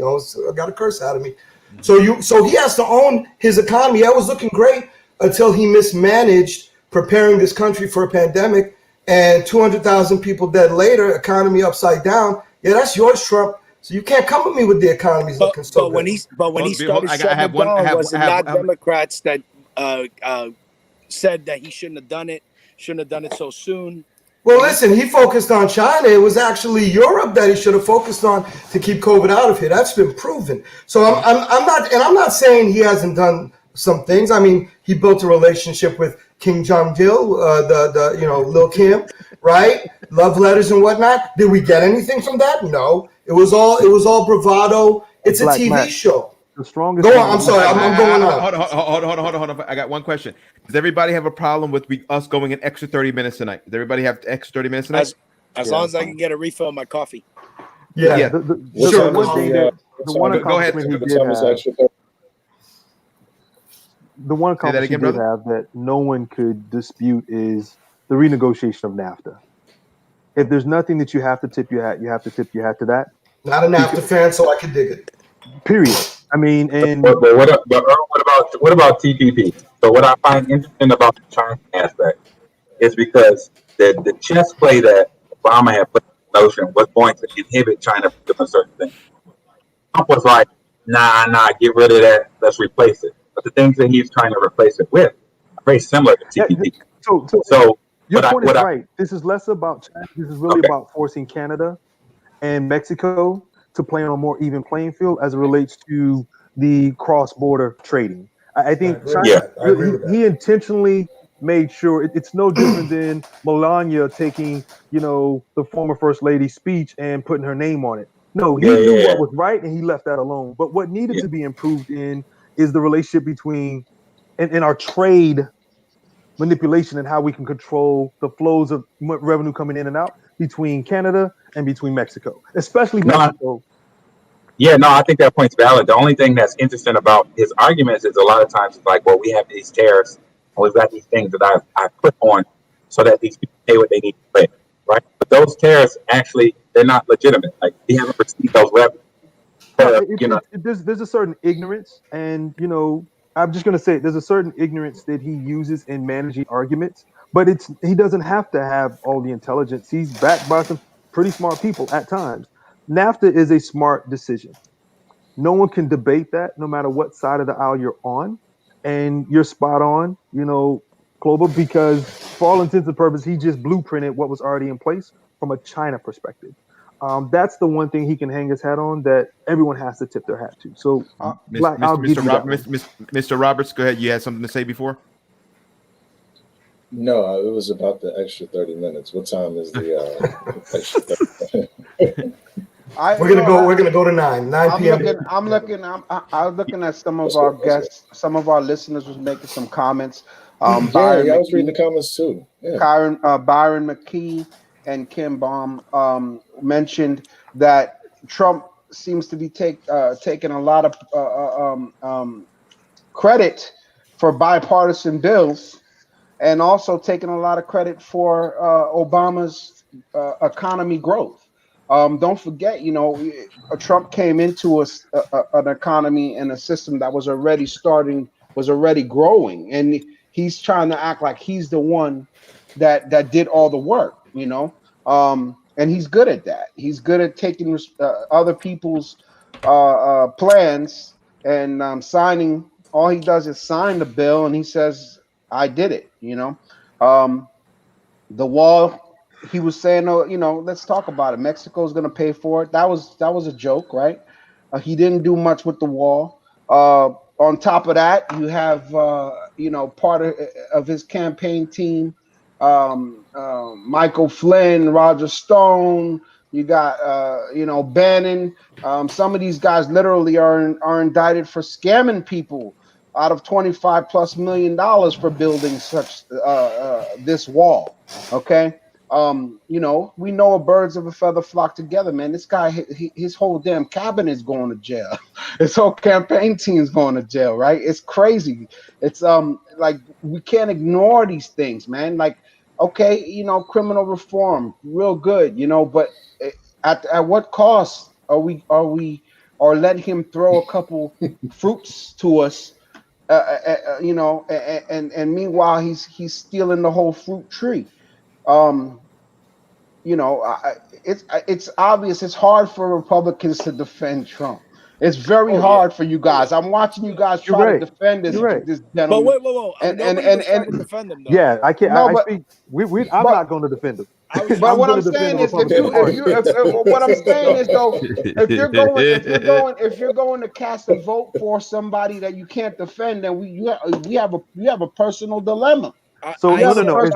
I got a curse out of me. So he has to own his economy. That was looking great until he mismanaged preparing this country for a pandemic, and 200,000 people dead later, economy upside down. Yeah, that's yours, Trump. So you can't come at me with the economy's looking so good. When he started shutting it down, was it not Democrats that said that he shouldn't have done it so soon? Well, listen, he focused on China. It was actually Europe that he should have focused on to keep COVID out of here. That's been proven. So I'm not saying he hasn't done some things. I mean, he built a relationship with Kim Jong-il, Lil Kim, right? Love letters and whatnot. Did we get anything from that? No. It was all bravado. It's a TV show. The strongest. Go on. I'm sorry. I'm going on. Hold on. I got one question. Does everybody have a problem with us going an extra 30 minutes tonight? Does everybody have extra 30 minutes tonight? As long as I can get a refill on my coffee. Yeah. Sure. Go ahead. The one accomplishment he did have that no one could dispute is the renegotiation of NAFTA. If there's nothing that you have to tip your hat, you have to tip your hat to that. Not a NAFTA fan, so I can dig it. Period. I mean, and but what about TPP? So what I find interesting about the China aspect is because the chess play that Obama had put in the notion was going to inhibit China from doing certain things. Trump was like, nah, get rid of that. Let's replace it. But the things that he's trying to replace it with are very similar to TPP. So your point is right. This is less about China. This is really about forcing Canada and Mexico to play on a more even playing field as it relates to the cross-border trading. I think China, he intentionally made sure it's no different than Melania taking, the former first lady's speech and putting her name on it. No, he knew what was right and he left that alone. But what needed to be improved in is the relationship between and our trade manipulation and how we can control the flows of revenue coming in and out between Canada and between Mexico, especially Mexico. I think that point's valid. The only thing that's interesting about his arguments is a lot of times it's like, well, we have these tariffs and we've got these things that I put on so that these people pay what they need to pay, right? But those tariffs actually, they're not legitimate. Like, we haven't received those revenues. There's a certain ignorance, and I'm just going to say there's a certain ignorance that he uses in managing arguments, but he doesn't have to have all the intelligence. He's backed by some pretty smart people at times. NAFTA is a smart decision. No one can debate that, no matter what side of the aisle you're on, and you're spot on, Clover, because for all intents and purposes, he just blueprinted what was already in place from a China perspective. That's the one thing he can hang his hat on that everyone has to tip their hat to. So, Mr. Roberts, go ahead. You had something to say before? No, it was about the extra 30 minutes. What time is the extra 30 minutes? We're gonna go to 9 p.m. I'm looking at some of our guests, some of our listeners was making some comments. I was reading the comments too. Yeah. Byron McKee and Kim Baum mentioned that Trump seems to be taking a lot of credit for bipartisan bills, and also taking a lot of credit for Obama's economy growth. Don't forget, Trump came into an economy and a system that was already growing, and he's trying to act like he's the one that did all the work, and he's good at that. He's good at taking other people's plans and signing. All he does is sign the bill, and he says, "I did it." The wall. He was saying, let's talk about it. Mexico's going to pay for it. That was a joke, right? He didn't do much with the wall. On top of that, you have, part of his campaign team, Michael Flynn, Roger Stone. You got, Bannon. Some of these guys literally are indicted for scamming people out of $25+ million for building such this wall. Okay. You know, we know a birds of a feather flock together, man. This guy, his whole damn cabinet is going to jail. His whole campaign team's going to jail, right? It's crazy. It's like we can't ignore these things, man. Like, okay, you know, criminal reform, real good, you know, but at what cost are we or let him throw a couple fruits to us, you know, and meanwhile he's stealing the whole fruit tree. You know, it's obvious. It's hard for Republicans to defend Trump. It's very hard for you guys. I'm watching you guys try to defend this this But gentleman. whoa. Nobody was trying to defend him, though. Yeah, I can't. No, I but speak. I'm not going to defend him. but what I'm going to defend saying the is, Republican what I'm saying is though, if you're going to cast a vote for somebody that you can't defend, then we have a personal dilemma. So no. Is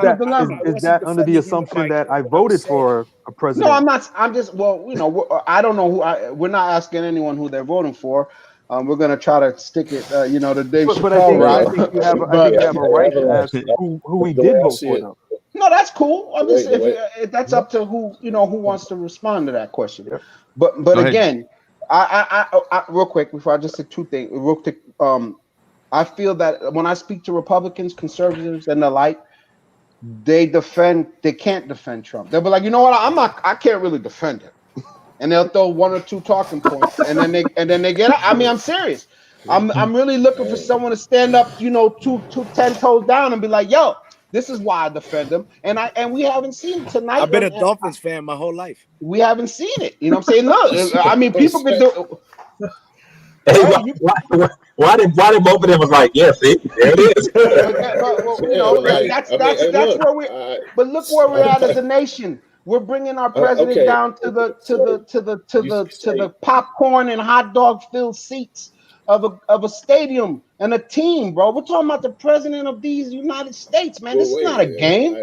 that under the assumption that I voted for a president? No, I'm not. I'm just, well, you know, I don't know who. We're not asking anyone who they're voting for. We're gonna try to stick it, you know, to Dave Chappelle, right? I think you have a right to ask who we did vote for, though. No, that's cool. I'm just if that's up to who, you know, who wants to respond to that question. Yeah. But again, I real quick before I just say two things real quick. I feel that when I speak to Republicans, conservatives, and the like, they can't defend Trump. They'll be like, you know what, I can't really defend him, and they'll throw one or two talking points, and then they get out. I mean, I'm serious. I'm really looking for someone to stand up, you know, 10 toes down and be like, yo, this is why I defend him, and we haven't seen it tonight. I've been a Dolphins fan my whole life. We haven't seen it. You know what I'm saying? Look, I mean, people can do. Hey, why did both of them was like, yeah, see, there it is. You know, that's where we. But look where we're at as a nation. We're bringing our president down to the popcorn and hot dog filled seats of a stadium and a team, bro. We're talking about the president of these United States, man. This is not a game.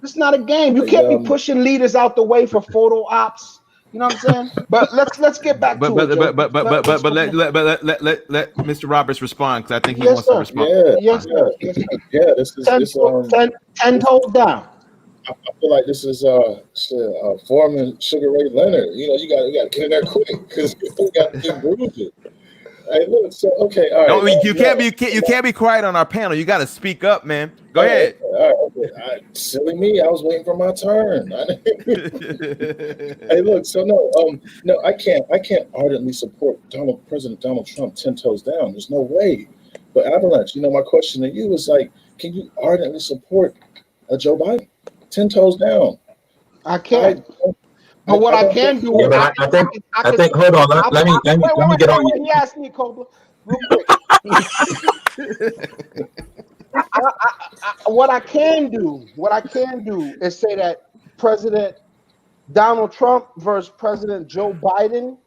This is not a game. You can't be pushing leaders out the way for photo ops. You know what I'm saying? But let's get back to it. But let Mr. Roberts respond, because I think he wants to respond. Yes, sir. Yeah, this is 10 toes down. I feel like this is Foreman, Sugar Ray Leonard. You know, you got to get in there quick because you got to get bruised. Hey, look, so okay, all right. No, you can't be quiet on our panel. You got to speak up, man. Go ahead. All right. Silly me, I was waiting for my turn. Hey, look, so no, I can't ardently support President Donald Trump 10 toes down. There's no way. But Avalanche, you know, my question to you is like, can you ardently support Joe Biden 10 toes down? I can't. But what I can do, I think. Hold on. Let me get on you. He asked me, Cobra, real quick. What I can do is say that President Donald Trump versus President Joe Biden,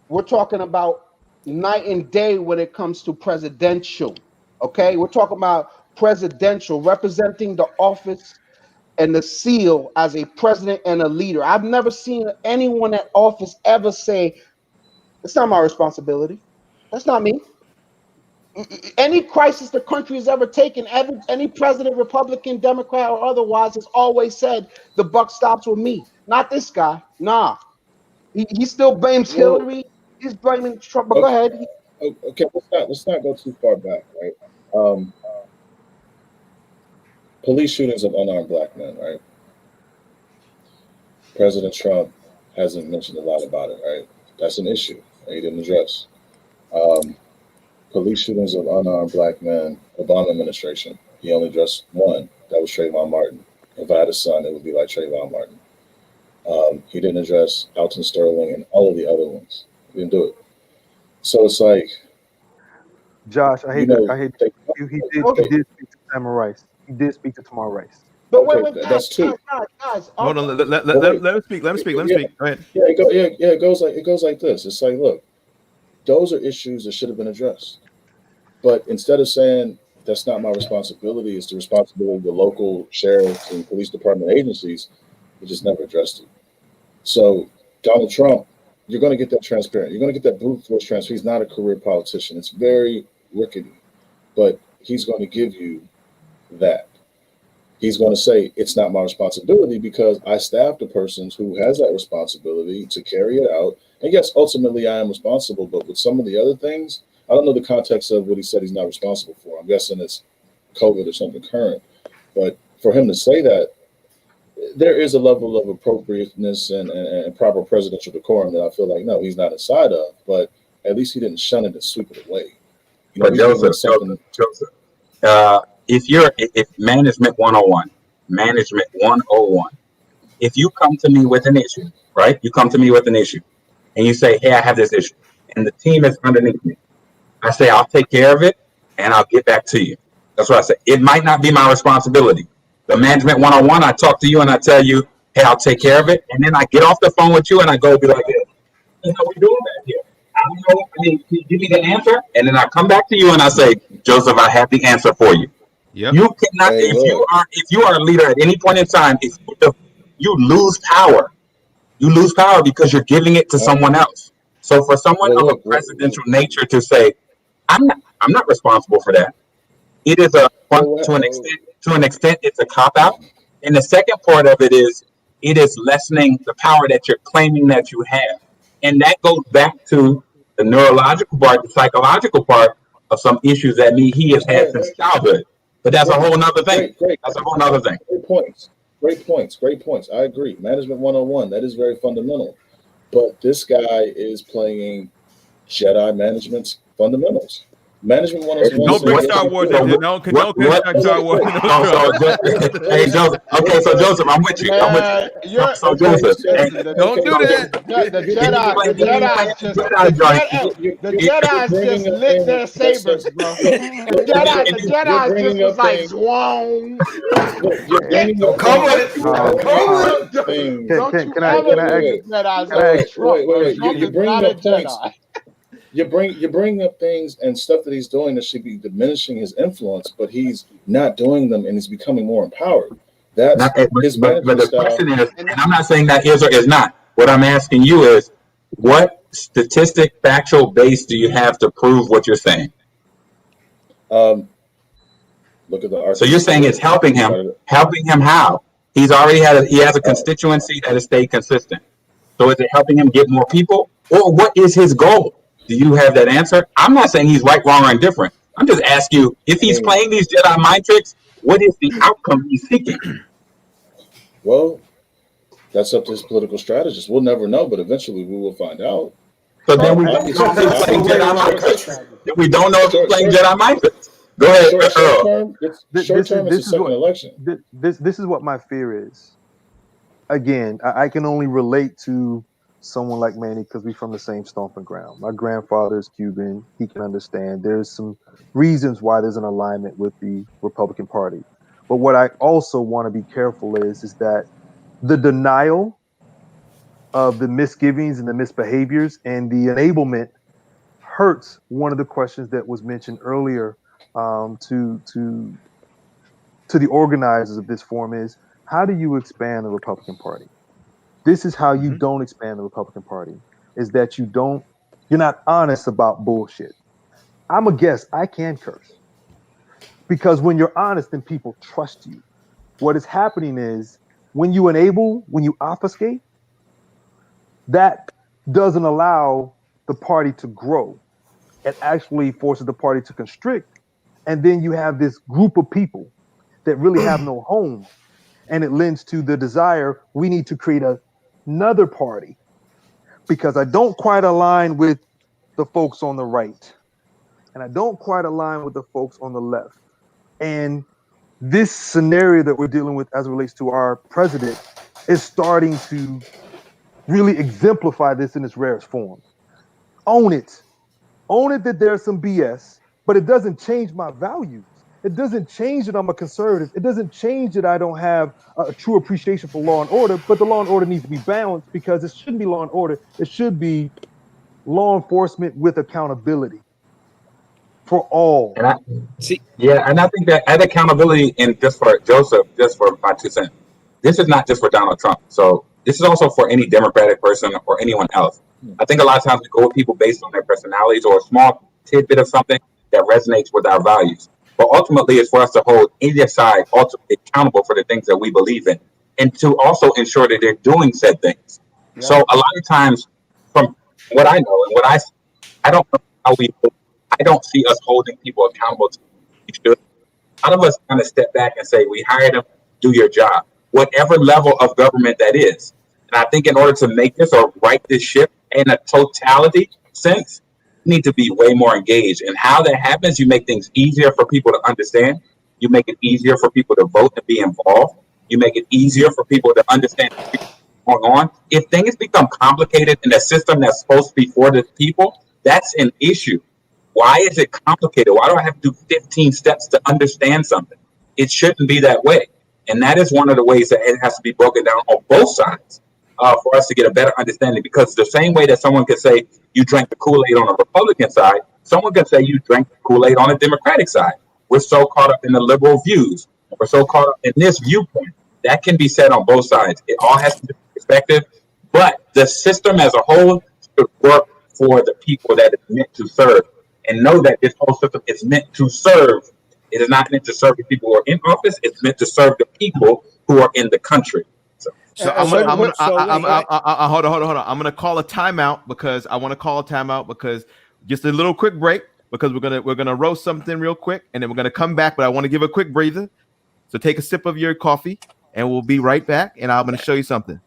we're talking about night and day when it comes to presidential. Okay, we're talking about presidential, representing the office and the seal as a president and a leader. I've never seen anyone at office ever say, it's not my responsibility. That's not me. Any crisis the country has ever taken, any president, Republican, Democrat, or otherwise, has always said, the buck stops with me. Not this guy. Nah. He still blames Hillary. He's blaming Trump. But go ahead. Okay, let's not go too far back, right? Police shootings of unarmed black men, right? President Trump hasn't mentioned a lot about it, right? That's an issue that he didn't address. Police shootings of unarmed black men, Obama administration, he only addressed one. That was Trayvon Martin. If I had a son, it would be like Trayvon Martin. He didn't address Alton Sterling and all of the other ones. He didn't do it. So it's like, Josh, I hate you. He did speak to Tamara Rice. He did speak to Tamara Rice. But wait, that's two. Guys, hold on. Let him speak. Let him speak. Go ahead. It goes like this. It's like, look, those are issues that should have been addressed. But instead of saying that's not my responsibility, it's the responsibility of the local sheriffs and police department agencies, he just never addressed it. So Donald Trump, you're going to get that transparent. You're going to get that brute force transfer. He's not a career politician. It's very rickety. but he's going to give you that. He's going to say, it's not my responsibility because I staffed a person who has that responsibility to carry it out. And yes, ultimately I am responsible, but with some of the other things, I don't know the context of what he said he's not responsible for. I'm guessing it's COVID or something current. But for him to say that, there is a level of appropriateness and proper presidential decorum that I feel like, no, he's not inside of. But at least he didn't shun it and sweep it away. You know, But Joseph, if management 101, management 101, if you come to me with an issue, right? You come to me with an issue and you say, hey, I have this issue and the team is underneath me. I say, I'll take care of it and I'll get back to you. That's what I say. It might not be my responsibility. The management 101, I talk to you and I tell you, hey, I'll take care of it. And then I get off the phone with you and I go be like, hey, how we doing that here? I don't know. I mean, can you give me the answer? And then I come back to you and I say, Joseph, I have the answer for you. Yep. You cannot, if you are a leader at any point in time, you lose power. You lose power because you're giving it to someone else. So for someone of a presidential nature to say, I'm not responsible for that. It is to an extent, it's a cop out. And the second part of it is lessening the power that you're claiming that you have. And that goes back to the neurological part, the psychological part of some issues that he has had since childhood. But that's a whole nother thing. That's a whole nother thing. Great points. I agree. Management 101, that is very fundamental. But this guy is playing Jedi management's fundamentals. Management 101. Don't bring Star Wars in here. No, Star Wars. Hey, Joseph. Okay, so Joseph, I'm with you. So Joseph, don't do that. The Jedi's just lit their sabers, bro. The Jedi's just was like, swoon. Come with it. Can I ask? Wait. You bring up points. You're bringing up things and stuff that he's doing that should be diminishing his influence, but he's not doing them and he's becoming more empowered. That's his management the style. question is, and I'm not saying that is or is not. What I'm asking you is, what statistic, factual base do you have to prove what you're saying? Look at the article. So you're saying it's helping him. Helping him how? He's already he has a constituency that has stayed consistent. So is it helping him get more people? Or what is his goal? Do you have that answer? I'm not saying he's right, wrong, or indifferent. I'm just asking you, if he's playing these Jedi mind tricks, what is the outcome he's seeking? Well, that's up to his political strategist. We'll never know, but eventually we will find out. So then we don't know if he's playing Jedi mind tricks. We don't know if he's playing Jedi mind tricks. Go ahead, Earl. Short term is the second election. This is what my fear is. Again, I can only relate to someone like Manny because we're from the same stomping ground. My grandfather is Cuban. He can understand. There's some reasons why there's an alignment with the Republican Party. But what I also want to be careful is that the denial of the misgivings and the misbehaviors and the enablement hurts one of the questions that was mentioned earlier to the organizers of this forum is, how do you expand the Republican Party? This is how you don't expand the Republican Party, is that you're not honest about bullshit. I'm a guest. I can curse. Because when you're honest, then people trust you. What is happening is when you obfuscate, that doesn't allow the party to grow. It actually forces the party to constrict. And then you have this group of people that really have no home. And it lends to the desire, we need to create another party because I don't quite align with the folks on the right and I don't quite align with the folks on the left. And this scenario that we're dealing with as it relates to our president is starting to really exemplify this in its rarest form. Own it that there's some BS, but it doesn't change my values. It doesn't change that I'm a conservative. It doesn't change that I don't have a true appreciation for law and order, but the law and order needs to be balanced because it shouldn't be law and order. It should be law enforcement with accountability for all. And I think that at accountability, and just for Joseph, just for my 2 cents, this is not just for Donald Trump. So this is also for any Democratic person or anyone else. I think a lot of times we go with people based on their personalities or a small tidbit of something that resonates with our values. But ultimately, it's for us to hold either side ultimately accountable for the things that we believe in, and to also ensure that they're doing said things. Yeah. So a lot of times, from what I know and what I don't know how I don't see us holding people accountable to what we should. A lot of us kind of step back and say, we hired them, do your job, whatever level of government that is. And I think in order to make this or right this ship in a totality sense, you need to be way more engaged. And how that happens, you make things easier for people to understand. You make it easier for people to vote and be involved. You make it easier for people to understand what's going on. If things become complicated in a system that's supposed to be for the people, that's an issue. Why is it complicated? Why do I have to do 15 steps to understand something? It shouldn't be that way. And that is one of the ways that it has to be broken down on both sides for us to get a better understanding. Because the same way that someone could say you drank the Kool-Aid on a Republican side, someone could say you drank the Kool-Aid on a Democratic side. We're so caught up in the liberal views. We're so caught up in this viewpoint. That can be said on both sides. It all has to be perspective. But the system as a whole should work for the people that it's meant to serve. And know that this whole system is meant to serve. It is not meant to serve the people who are in office. It's meant to serve the people who are in the country. So I'm gonna hold on. I'm gonna call a timeout because I want to call a timeout because just a little quick break because we're gonna roast something real quick and then we're gonna come back. But I want to give a quick breather. So take a sip of your coffee and we'll be right back. And I'm gonna show you something.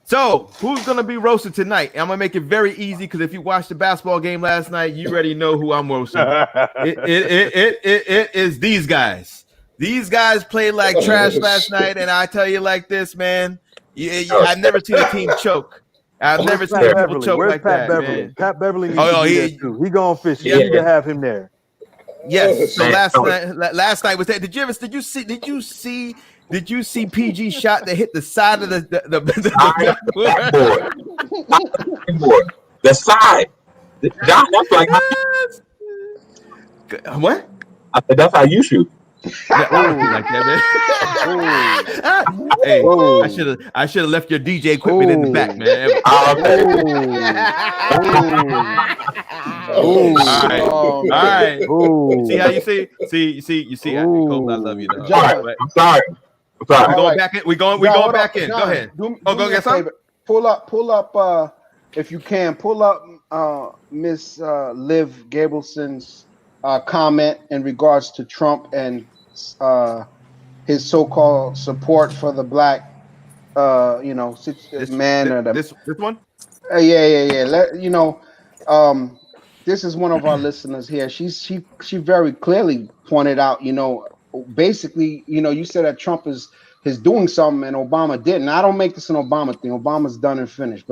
So, who's going to be roasted tonight? I'm going to make it very easy because if you watched the basketball game last night, you already know who I'm roasting. It is these guys. These guys played like trash last night, and I tell you like this, man. I've never seen a team choke. I've never seen people choke like that, man. Pat Beverly needs to be there too. He going fishing. Yeah. You can have him there. Yes. So last night was that. Did you see PG shot that hit the side of the backboard? The side. That's like what? I said that's how you shoot. Like that, man. Hey, I should have left your DJ equipment in the back, man. All right. See how you see? You see. Cole, I love you. All right. I'm sorry. We're going back in. We're going back in. Go ahead. Go get some. Pull up. If you can, pull up Miss Liv Gabelson's comment in regards to Trump and his so-called support for the black, man. This one. Yeah. This is one of our listeners here. She very clearly pointed out, basically, you said that Trump is doing something and Obama didn't. I don't make this an Obama thing. Obama's done and finished.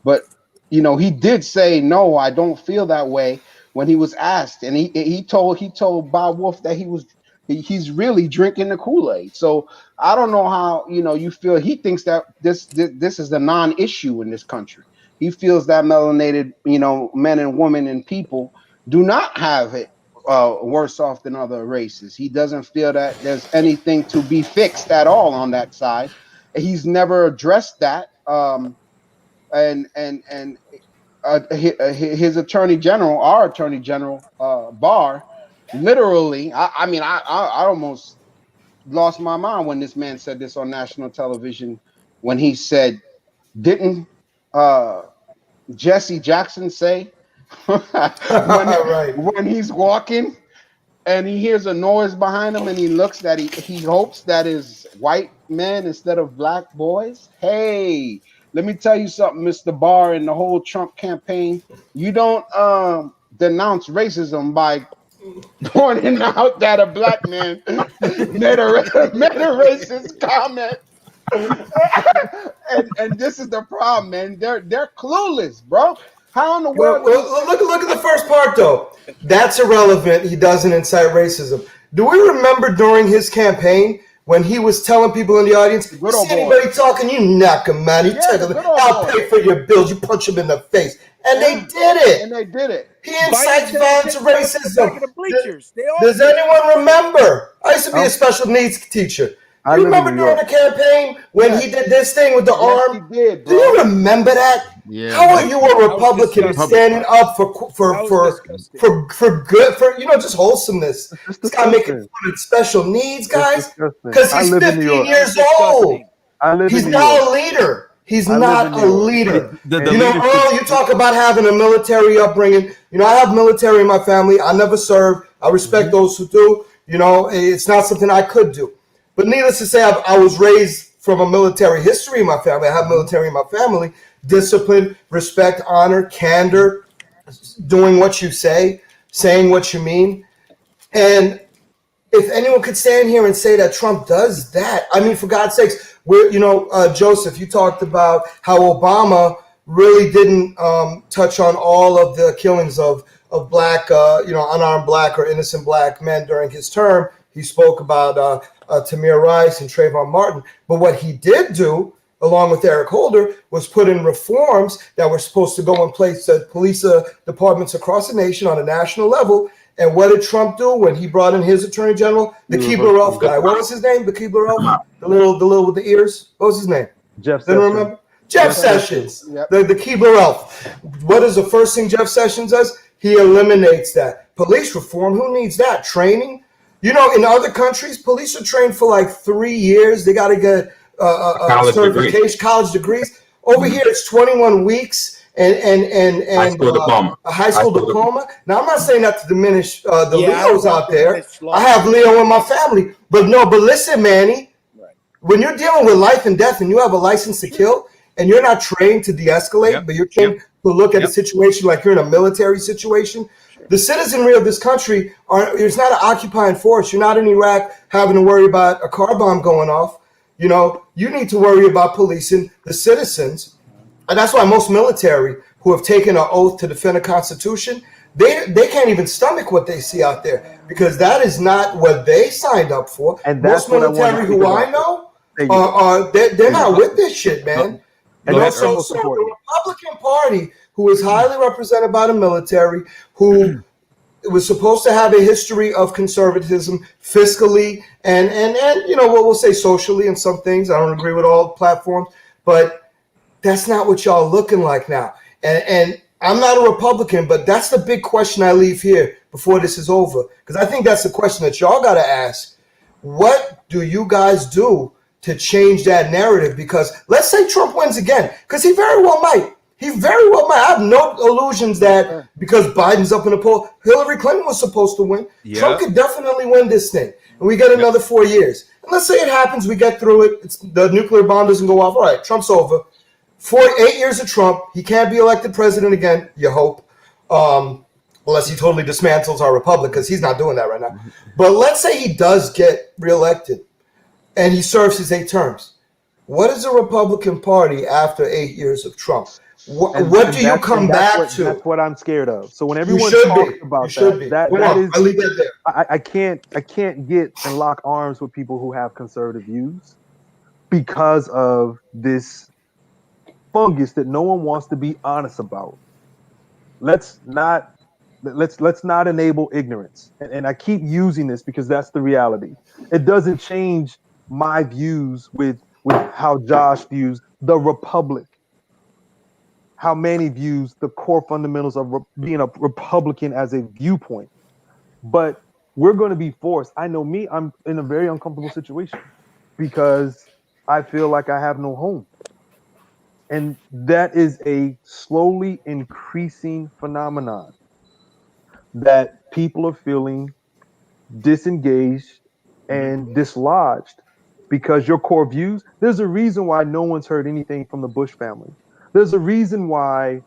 But he did say, no, I don't feel that way when he was asked. And he told Bob Wolf that he's really drinking the Kool-Aid. So I don't know how, you feel. He thinks that this is a non-issue in this country. He feels that melanated, men and women and people do not have it worse off than other races. He doesn't feel that there's anything to be fixed at all on that side. He's never addressed that. His attorney general, our attorney general, Barr, literally, I almost lost my mind when this man said this on national television when he said, didn't Jesse Jackson say when he's walking and he hears a noise behind him and he looks that he hopes that is white men instead of black boys? Hey, let me tell you something, Mr. Barr, and the whole Trump campaign. You don't denounce racism by pointing out that a black man made a racist comment. and this is the problem, man. They're clueless, bro. How in the world? Well, look at the first part, though. That's irrelevant. He doesn't incite racism. Do we remember during his campaign when he was telling people in the audience, "See anybody talking, you knock him, man. I'll pay for your bills. You punch him in the face." And they did it. He incites violence and racism. Does anyone remember? I used to be a special needs teacher. I Do you live in remember New during York. the campaign when he did this thing with the Yes, arm? he did, Do you bro. remember that? Yeah. How are you a Republican disgusting. standing up That was disgusting. for good, for just wholesomeness? It's This guy making disgusting. fun of special needs It's guys disgusting. because I he's live in New 15 York. That was years old. disgusting. I live He's in New not York. a leader. He's I live not in a New York. leader. The You know, leadership. Earl, you talk about having a military upbringing. You know, I have military in my family. I never served. I respect those who do. You know, it's not something I could do. But needless to say, I was raised from a military history in my family. I have military in my family. Discipline, respect, honor, candor, doing what you say, saying what you mean. And if anyone could stand here and say that Trump does that, I mean, for God's sakes, Joseph, you talked about how Obama really didn't touch on all of the killings of black, unarmed black or innocent black men during his term. He spoke about Tamir Rice and Trayvon Martin. But what he did do, along with Eric Holder, was put in reforms that were supposed to go in place at police departments across the nation on a national level. And what did Trump do when he brought in his attorney general, the Keebler-Elf guy? What was his name? The Keebler-Elf, the little with the ears. What was his name? Jeff Didn't Sessions. remember. Jeff Sessions, Yep. the Keebler-Elf. What is the first thing Jeff Sessions does? He eliminates that. Police reform. Who needs that? Training. You know, in other countries, police are trained for like 3 years. They got to get college certification, degree. college degrees. Over here, it's 21 weeks and High school diploma. a high school diploma. Now, I'm not saying that to diminish the I don't Leos out want to there. diminish law. I have Leo in my family, but listen, Manny. Right. When you're dealing with life and death, and you have a license to kill, and you're not trained to de-escalate, but you're trained to look at a situation like you're in a military situation. The citizenry of this country it's not an occupying force. You're not in Iraq having to worry about a car bomb going off. You know, you need to worry about policing the citizens. And that's why most military who have taken an oath to defend the Constitution, they can't even stomach what they see out there because that is not what they signed up for. And that's most what I wanted military to speak who about. I know Thank you. they're not with this shit, man. And You know, that's so most the important. Republican Party, who is highly represented by the military, who was supposed to have a history of conservatism fiscally and you know what we'll say socially in some things. I don't agree with all platforms, but that's not what y'all looking like now. And I'm not a Republican, but that's the big question I leave here before this is over. Because I think that's the question that y'all got to ask. What do you guys do to change that narrative? Because let's say Trump wins again, because he very well might. He very well might. I have no illusions that because Biden's up in the poll, Hillary Clinton was supposed to win. Yeah. Trump could definitely win this thing. And we get another 4 years. And let's say it happens, we get through it. The nuclear bomb doesn't go off. All right, Trump's over. 8 years of Trump. He can't be elected president again, you hope. Unless he totally dismantles our republic, because he's not doing that right now. But let's say he does get reelected and he serves his 8 terms. What is the Republican Party after 8 years of Trump? What do you come back to? That's what I'm scared of. So when everyone should talks be. about You should be. that Hold on. is I'll leave that there. I can't get and lock arms with people who have conservative views because of this fungus that no one wants to be honest about. Let's not enable ignorance. And I keep using this because that's the reality. It doesn't change my views with how Josh views the Republic, how Manny views the core fundamentals of being a Republican as a viewpoint. But we're going to be forced. I know me, I'm in a very uncomfortable situation because I feel like I have no home. And that is a slowly increasing phenomenon that people are feeling disengaged and dislodged because your core views, there's a reason why no one's heard anything from the Bush family. There's a reason why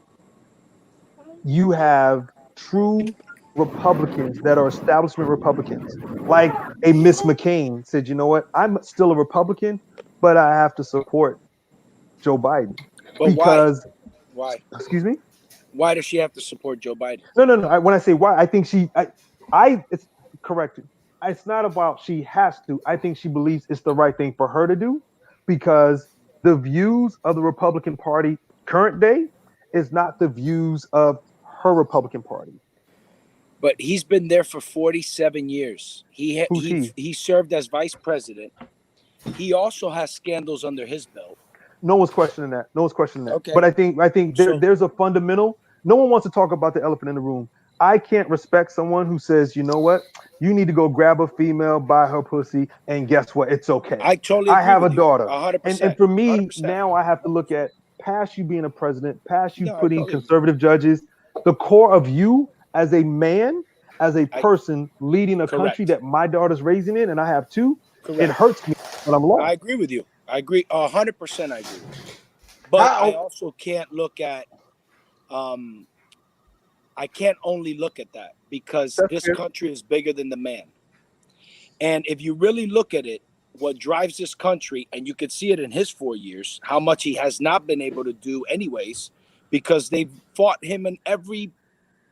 you have true Republicans that are establishment Republicans. Like a Miss McCain said, you know what? I'm still a Republican, but I have to support Joe Biden. But because why? Excuse me? Why does she have to support Joe Biden? No. When I say why, I think it's corrected. It's not about she has to. I think she believes it's the right thing for her to do because the views of the Republican Party current day is not the views of her Republican Party. But he's been there for 47 years. He served as vice president. he also has scandals under his belt. No one's questioning that. No one's questioning that. Okay. But I think there's a fundamental. No one wants to talk about the elephant in the room. I can't respect someone who says, you know what, you need to go grab a female, buy her pussy, and guess what? It's okay. I totally I agree have with a you. daughter. 100%. And for me, 100%. now I have to look at past you being a president, past you No, I putting totally- conservative judges, the core of you as a man, as a I- person leading a Correct. country that my daughter's raising in, and I have two. Correct. It hurts me when I'm lost. I agree with you. I agree 100%. I agree with you. But I also can't look at I can't only look at that because That's this fair. country is bigger than the man. And if you really look at it, what drives this country, and you can see it in his 4 years, how much he has not been able to do anyways, because they've fought him in every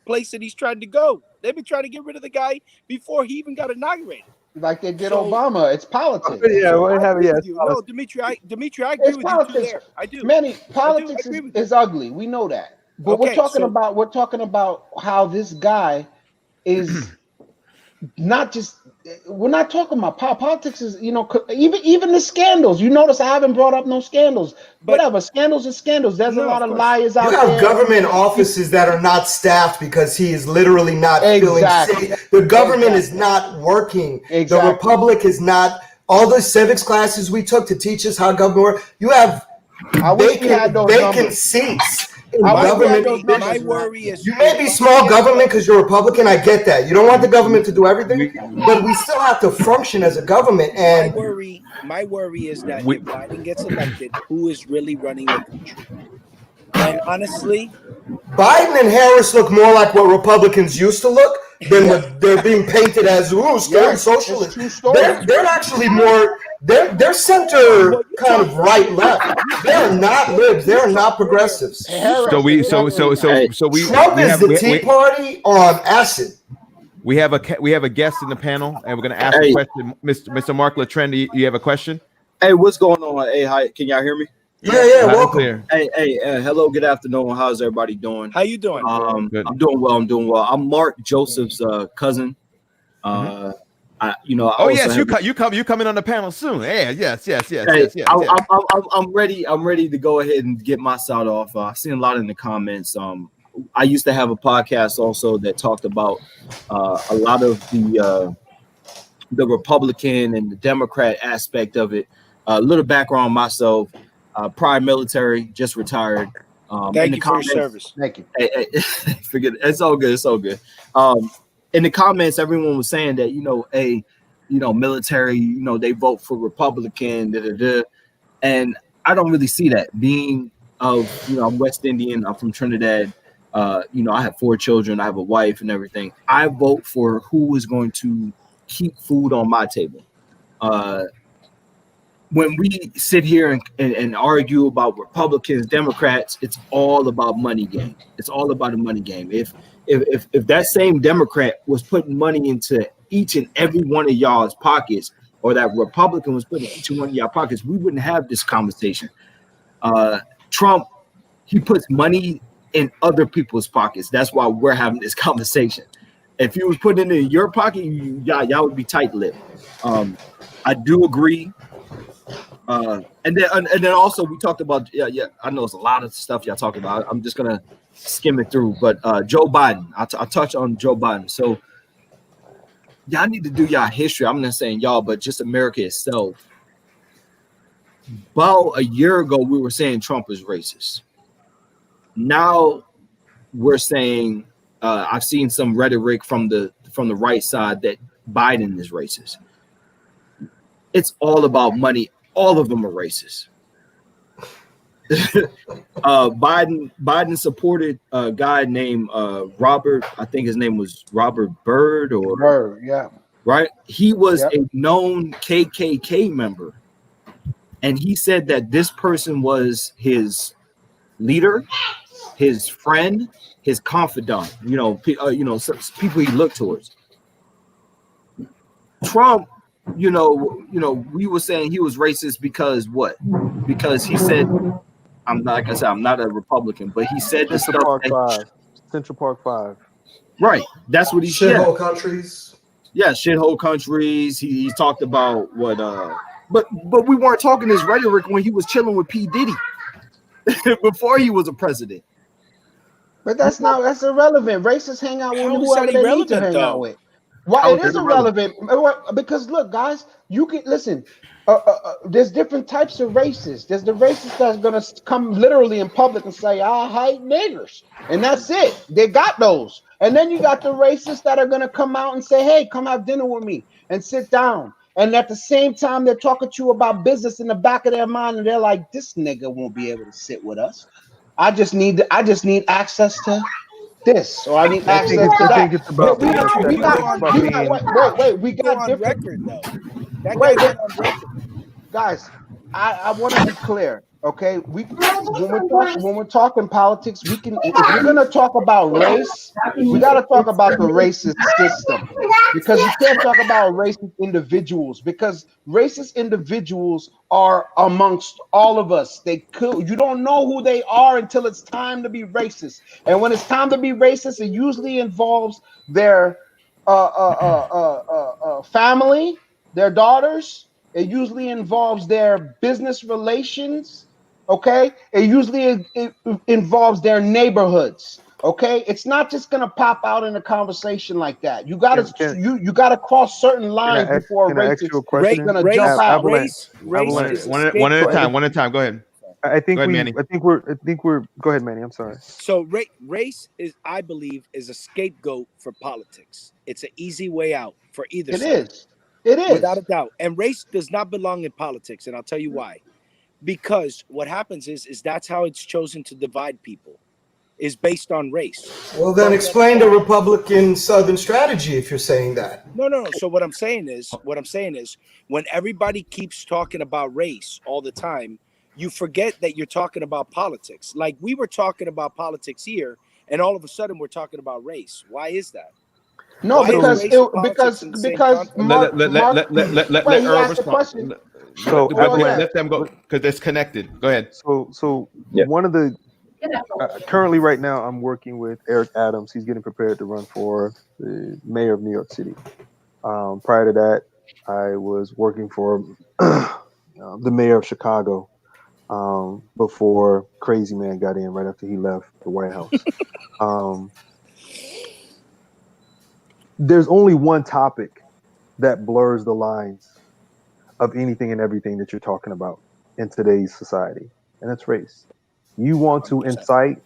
place that he's tried to go. They've been trying to get rid of the guy before he even got inaugurated. Like they did So- Obama. It's politics. Yeah, we have agree yeah. with you. No, Dimitri, I agree It's with you too politics. there. I do. Manny, politics agree with you. is ugly. We know that. But Okay, we're talking so- about how this guy is not just. We're not talking about politics. Is even the scandals. You notice I haven't brought up no scandals. But- Whatever, scandals are scandals. There's No, a lot of of course. liars out You have there. government offices that are not staffed because he is literally not Exactly. feeling safe. The government is Exactly. not working. Exactly. The republic is not. All the civics classes we took to teach us how government works. You have I wish we had those vacant numbers. seats in I wish we had government those positions. My worry is You may be small government because you're Republican. I get that. You don't want the government to do everything, but we still have to function as a government. And My worry is that if Biden gets elected, who is really running the country? And honestly, Biden and Harris look more like what Republicans used to look than what they're being painted as. Ooh, scary Yes, socialists. it's true story. They're actually more. They're center kind of right left. They're not libs. They're not progressives. Harris, So we Trump is the Tea Party on acid. we have a guest in the panel, and we're going to ask a question. Mr. Mark Latrend, you have a question? Hey, what's going on? Hey, hi, can y'all hear me? Yeah, Loud and welcome. clear. Hey, hello, good afternoon. How's everybody doing? how you doing? Good. I'm doing well. I'm Mark Joseph's cousin. I Oh also yes, have- you coming on the panel soon? Yeah, yes. Hey, I'm ready. I'm ready to go ahead and get my side off. I've seen a lot in the comments. I used to have a podcast also that talked about a lot of the Republican and the Democrat aspect of it. A little background on myself: prior military, just retired. Thank you for your service. Thank you. Hey, forget it. It's all good. It's all good. In the comments, everyone was saying that military, they vote for Republican, and I don't really see that. Being I'm West Indian. I'm from Trinidad. I have 4 children. I have a wife and everything. I vote for who is going to keep food on my table. When we sit here and argue about Republicans, Democrats, it's all about money game. It's all about a money game. If that same Democrat was putting money into each and every one of y'all's pockets, or that Republican was putting each and one of y'all pockets, we wouldn't have this conversation. Trump, he puts money in other people's pockets. That's why we're having this conversation. If you was putting it in your pocket, y'all would be tight-lipped. I do agree. And then also we talked about I know it's a lot of stuff y'all talking about. I'm just gonna skim it through, but Joe Biden, I'll touch on Joe Biden. So y'all need to do y'all history. I'm not saying y'all, but just America itself. About a year ago, we were saying Trump is racist. Now we're saying I've seen some rhetoric from the right side that Biden is racist. It's all about money. All of them are racist. Biden supported a guy named Robert. I think his name was Robert Byrd Yeah. Right. He was a known KKK member, and he said that this person was his leader, his friend, his confidant. People he looked towards. Trump. We were saying he was racist because what? Because he said, I'm not a Republican, but he said this stuff. Central Park 5. Right. That's what he said. Shithole countries. Yeah, shithole countries. He talked about what But we weren't talking this rhetoric when he was chilling with P. Diddy before he was a president. But that's irrelevant. Racists hang out with How is that whoever they need to irrelevant, hang out though? with. Why How it is is it irrelevant? irrelevant? Because look, guys, you can listen. There's different types of racists. There's the racists that's gonna come literally in public and say, "I hate niggers," and that's it. They got those. And then you got the racists that are gonna come out and say, "Hey, come have dinner with me and sit down." And at the same time, they're talking to you about business in the back of their mind, and they're like, "This nigga won't be able to sit with us. I just need access to this, or I need access to I that." think it's about being We accepted. got, It's about being. wait. We Go got on different. record though. That guy Wait, went on record. guys. I want to be clear. Okay, when we're talking politics, we can. If we're gonna talk about race, we got to talk about the racist system, because you can't talk about racist individuals, because racist individuals are amongst all of us. You don't know who they are until it's time to be racist, and when it's time to be racist, it usually involves their family, their daughters. It usually involves their business relations. Okay, it usually involves their neighborhoods. Okay, it's not just gonna pop out in a conversation like that. You gotta you gotta cross certain lines before Can I ask you a racist question? is gonna jump out. Race Avalanche. is a One at a scapegoat. time. One at a time. Go ahead. I think Go ahead, Manny. we're. Go ahead, Manny. I'm sorry. So race is, I believe, is a scapegoat for politics. It's an easy way out for either It side. is. It is. Without a doubt. And race does not belong in politics, and I'll tell you why. Because what happens is that's how it's chosen to divide people, is based on race. Well, then explain the Republican Southern strategy if you're saying that. No. So what I'm saying is, when everybody keeps talking about race all the time, you forget that you're talking about politics. Like we were talking about politics here, and all of a sudden we're talking about race. Why is that? No, Why is because race and politics because in the same because context? Mark, Let wait, he Earl asked the respond. question. So Let them go because it's connected. Go ahead. So Yeah. one of the currently right now I'm working with Eric Adams. He's getting prepared to run for the mayor of New York City. Prior to that, I was working for the mayor of Chicago before Crazy Man got in right after he left the White House. There's only one topic that blurs the lines of anything and everything that you're talking about in today's society, and that's race. You want to incite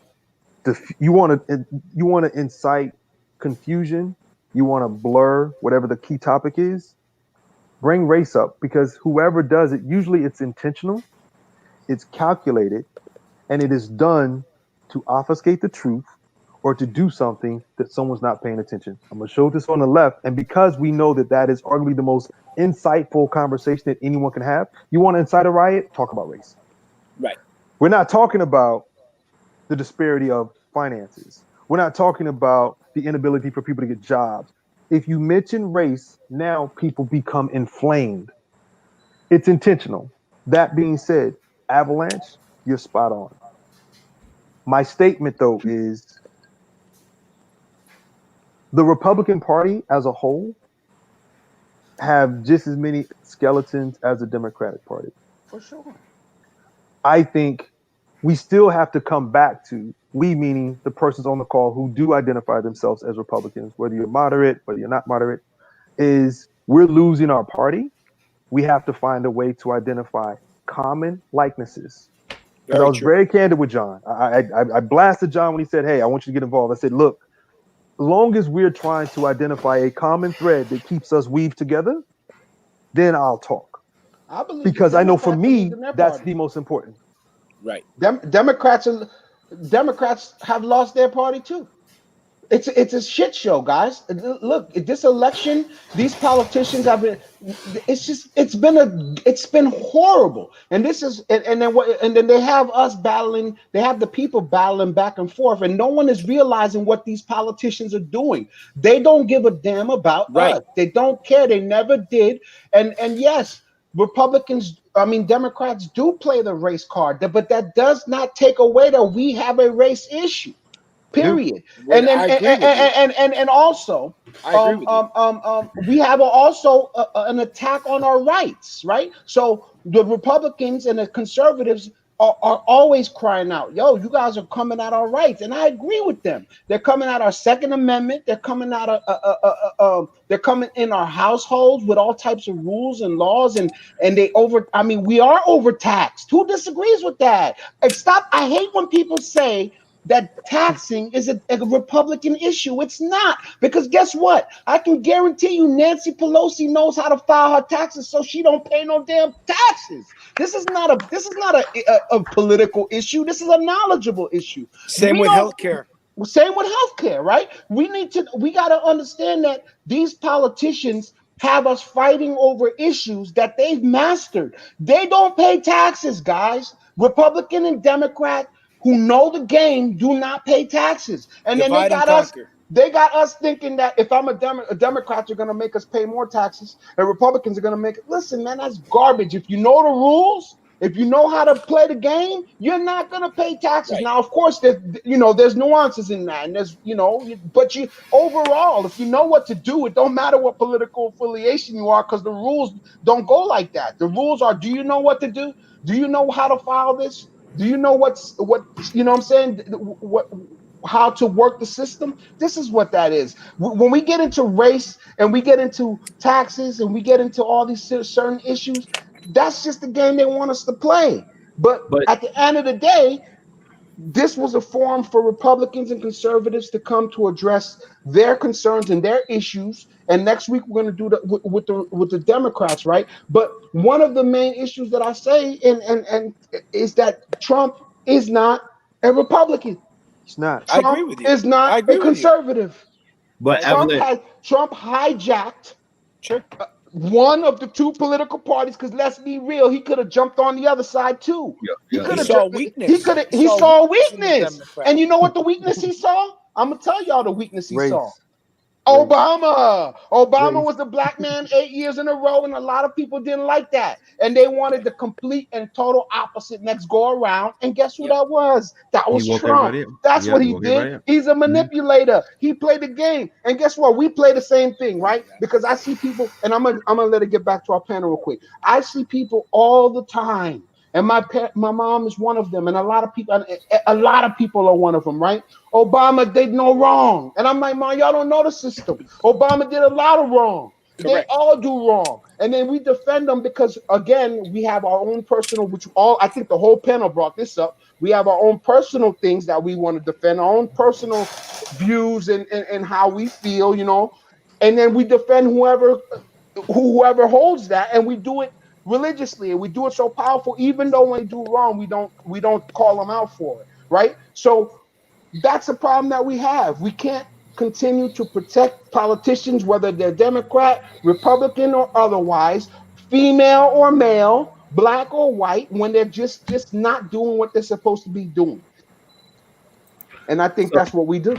you want to incite confusion. You want to blur whatever the key topic is. Bring race up, because whoever does it, usually it's intentional, it's calculated, and it is done to obfuscate the truth or to do something that someone's not paying attention. I'm going to show this on the left, and because we know that that is arguably the most insightful conversation that anyone can have, you want to incite a riot? Talk about race. Right. We're not talking about the disparity of finances. We're not talking about the inability for people to get jobs. If you mention race, now people become inflamed. It's intentional. That being said, Avalanche, you're spot on. My statement, though, is the Republican Party as a whole have just as many skeletons as the Democratic Party. For sure. I think we still have to come back to, we meaning the persons on the call who do identify themselves as Republicans, whether you're moderate, whether you're not moderate, is we're losing our party. We have to find a way to identify common likenesses. Because I was very candid with John. I blasted John when he said, hey, I want you to get involved. I said, look, as long as we're trying to identify a common thread that keeps us weaved together, then I'll talk. I believe because I know for me, that's the most important. Right. Democrats have lost their party too. It's a shit show, guys. Look, this election, these politicians have been. It's been horrible. And this is and then they have us battling. They have the people battling back and forth, and no one is realizing what these politicians are doing. They don't give a damn about us. They don't care. They never did. And yes, Democrats do play the race card, but that does not take away that we have a race issue. Period. Well, And then I agree with you. and also, I agree with you. we have also an attack on our rights, right? So the Republicans and the conservatives are always crying out, "Yo, you guys are coming at our rights," and I agree with them. They're coming at our Second Amendment. They're coming out of they're coming in our households with all types of rules and laws, and they over. I mean, we are overtaxed. Who disagrees with that? And stop. I hate when people say that taxing is a Republican issue. It's not, because guess what? I can guarantee you Nancy Pelosi knows how to file her taxes so she don't pay no damn taxes. This is not a political issue. This is a knowledgeable issue. Same with healthcare. Same with healthcare, right? We got to understand that these politicians have us fighting over issues that they've mastered. They don't pay taxes, guys. Republican and Democrat who know the game do not pay taxes. And then Divide and conquer. they got us thinking that if I'm a Democrat, you're going to make us pay more taxes, and Republicans are going to make it. Listen, man, that's garbage. If you know the rules, if you know how to play the game, you're not going to pay taxes. Right. Now, of course, there's nuances in that, and but overall, if you know what to do, it don't matter what political affiliation you are, because the rules don't go like that. The rules are: do you know what to do? Do you know how to file this? Do you know what you know what I'm saying? How to work the system? This is what that is. When we get into race and we get into taxes and we get into all these certain issues, that's just the game they want us to play. But at the end of the day, this was a forum for Republicans and conservatives to come to address their concerns and their issues. And next week we're going to do that with the Democrats, right? But one of the main issues that I say and is that Trump is not a Republican. It's not. Trump I agree with you. is not a conservative. But Trump hijacked Sure. one of the two political parties, because let's be real, he could have jumped on the other side too. He saw weakness. He saw weakness. in the Democrat. And you know what the weakness he saw? I'm gonna tell y'all the weakness he Race. saw. Obama Race. was the black man 8 years in a row, and a lot of people didn't like that, and they wanted the complete and total opposite next go around. And guess who that was? That was Trump. That's what he did. He's a manipulator. He played the game, and guess what? We play the same thing, right? Because I see people, and I'm gonna let it get back to our panel real quick. I see people all the time. And my mom is one of them, and a lot of people are one of them, right? Obama did no wrong, and I'm like, Mom, y'all don't know the system. Obama did a lot of wrong. Correct. They all do wrong, and then we defend them because, again, we have our own personal, I think the whole panel brought this up. We have our own personal things that we want to defend, our own personal views and how we feel, and then we defend whoever holds that, and we do it religiously, and we do it so powerful. Even though when they do wrong, we don't call them out for it, right? So that's a problem that we have. We can't continue to protect politicians, whether they're Democrat, Republican, or otherwise, female or male, black or white, when they're just not doing what they're supposed to be doing. And I think that's what we do.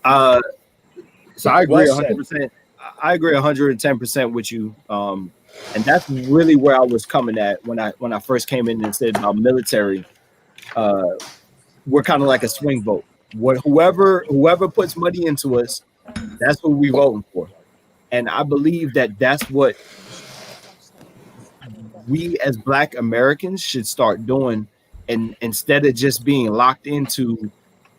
So I agree 100%. I agree 110% with you. And that's really where I was coming at when I first came in and said about military. We're kind of like a swing vote. Whoever puts money into us, that's what we voting for. And I believe that that's what we as Black Americans should start doing. And instead of just being locked into,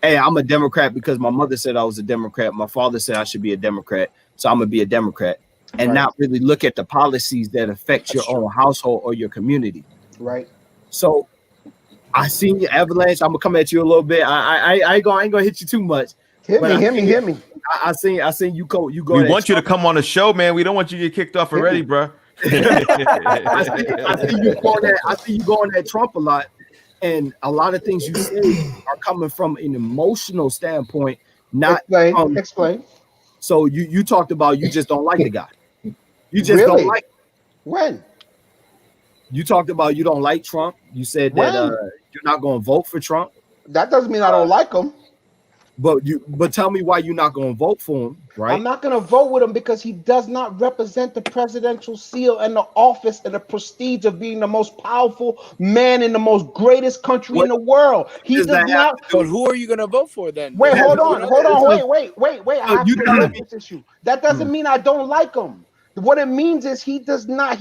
hey, I'm a Democrat because my mother said I was a Democrat. My father said I should be a Democrat, so I'm going to be a Democrat. And not really look at the policies that affect your own household or your community. Right. So I seen you, Avalanche. I'm gonna come at you a little bit. I ain't gonna hit you too much. Hit me. I seen you go. We want you to come on the show, man. We don't want you to get kicked off already, bro. I see you going at Trump a lot, and a lot of things you say are coming from an emotional standpoint. Not explain. So you talked about you just don't like the guy. You just don't like him. When? You talked about you don't like Trump. You said that you're not going to vote for Trump. That doesn't mean I don't like him. But tell me why you're not going to vote for him, right? I'm not going to vote with him because he does not represent the presidential seal and the office and the prestige of being the most powerful man in the most greatest country in the world. He does not. But who are you going to vote for then? Wait, hold on. Wait. I have to address this issue. That doesn't mean I don't like him. What it means is he does not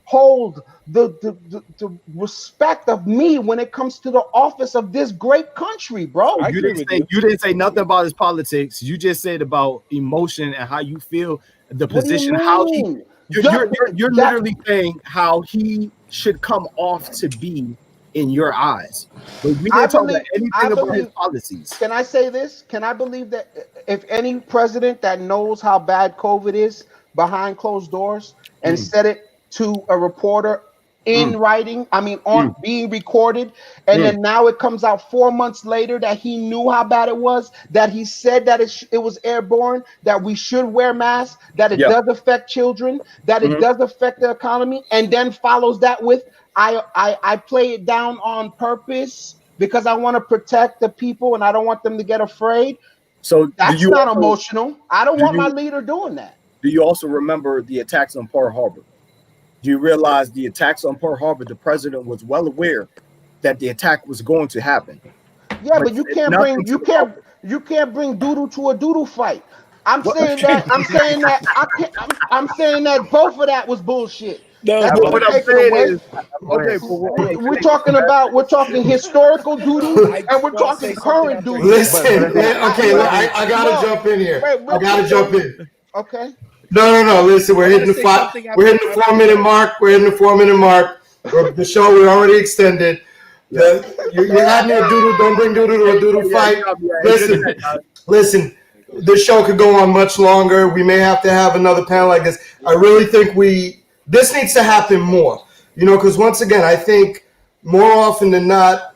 hold the respect of me when it comes to the office of this great country, bro. You didn't say nothing about his politics. You just said about emotion and how you feel the position. How you're literally saying how he should come off to be in your eyes. But we didn't talk about anything about his policies. Can I say this? Can I believe that if any president that knows how bad COVID is behind closed doors and said it to a reporter in writing, on being recorded, and then now it comes out 4 months later that he knew how bad it was, that he said that it was airborne, that we should wear masks, that it does affect children, that it does affect the economy, and then follows that with, I play it down on purpose because I want to protect the people and I don't want them to get afraid. So that's not emotional. I don't want my leader doing that. Do you also remember the attacks on Pearl Harbor? Do you realize the attacks on Pearl Harbor, the president was well aware that the attack was going to happen? Yeah, but you can't bring doodle to a doodle fight. I'm saying that both of that was bullshit. No, that's what I'm saying is, we're talking historical doodle and we're talking current doodle. Listen, okay, I gotta jump in here. I gotta jump in. Okay. No. Listen, we're hitting the 4 minute mark. We're hitting the 4 minute mark. The show we already extended. You had me a doodle. Don't bring doodle to a doodle fight. Listen. This show could go on much longer. We may have to have another panel like this. I really think this needs to happen more. Because once again, I think more often than not,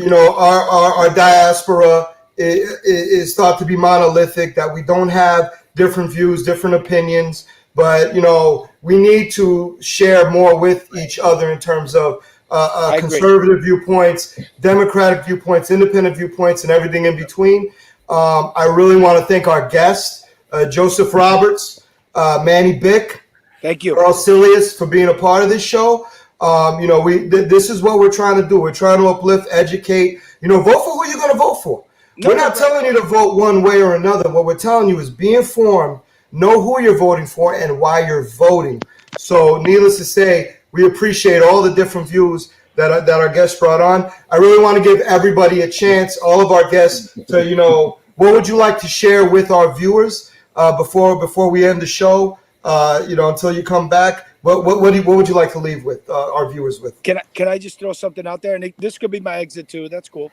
our diaspora is thought to be monolithic. That we don't have different views, different opinions, but we need to share more with each other in terms of conservative viewpoints, democratic viewpoints, independent viewpoints, and everything in between. I really want to thank our guests, Joseph Roberts, Manny Bick, thank you, Earl Silas, for being a part of this show. This is what we're trying to do. We're trying to uplift, educate. Vote for who you're going to vote for. We're not telling you to vote one way or another. What we're telling you is be informed, know who you're voting for, and why you're voting. So, needless to say, we appreciate all the different views that our guests brought on. I really want to give everybody a chance, all of our guests, to what would you like to share with our viewers before we end the show? Until you come back. What would you like to leave with our viewers with? Can I just throw something out there? And this could be my exit too. That's cool.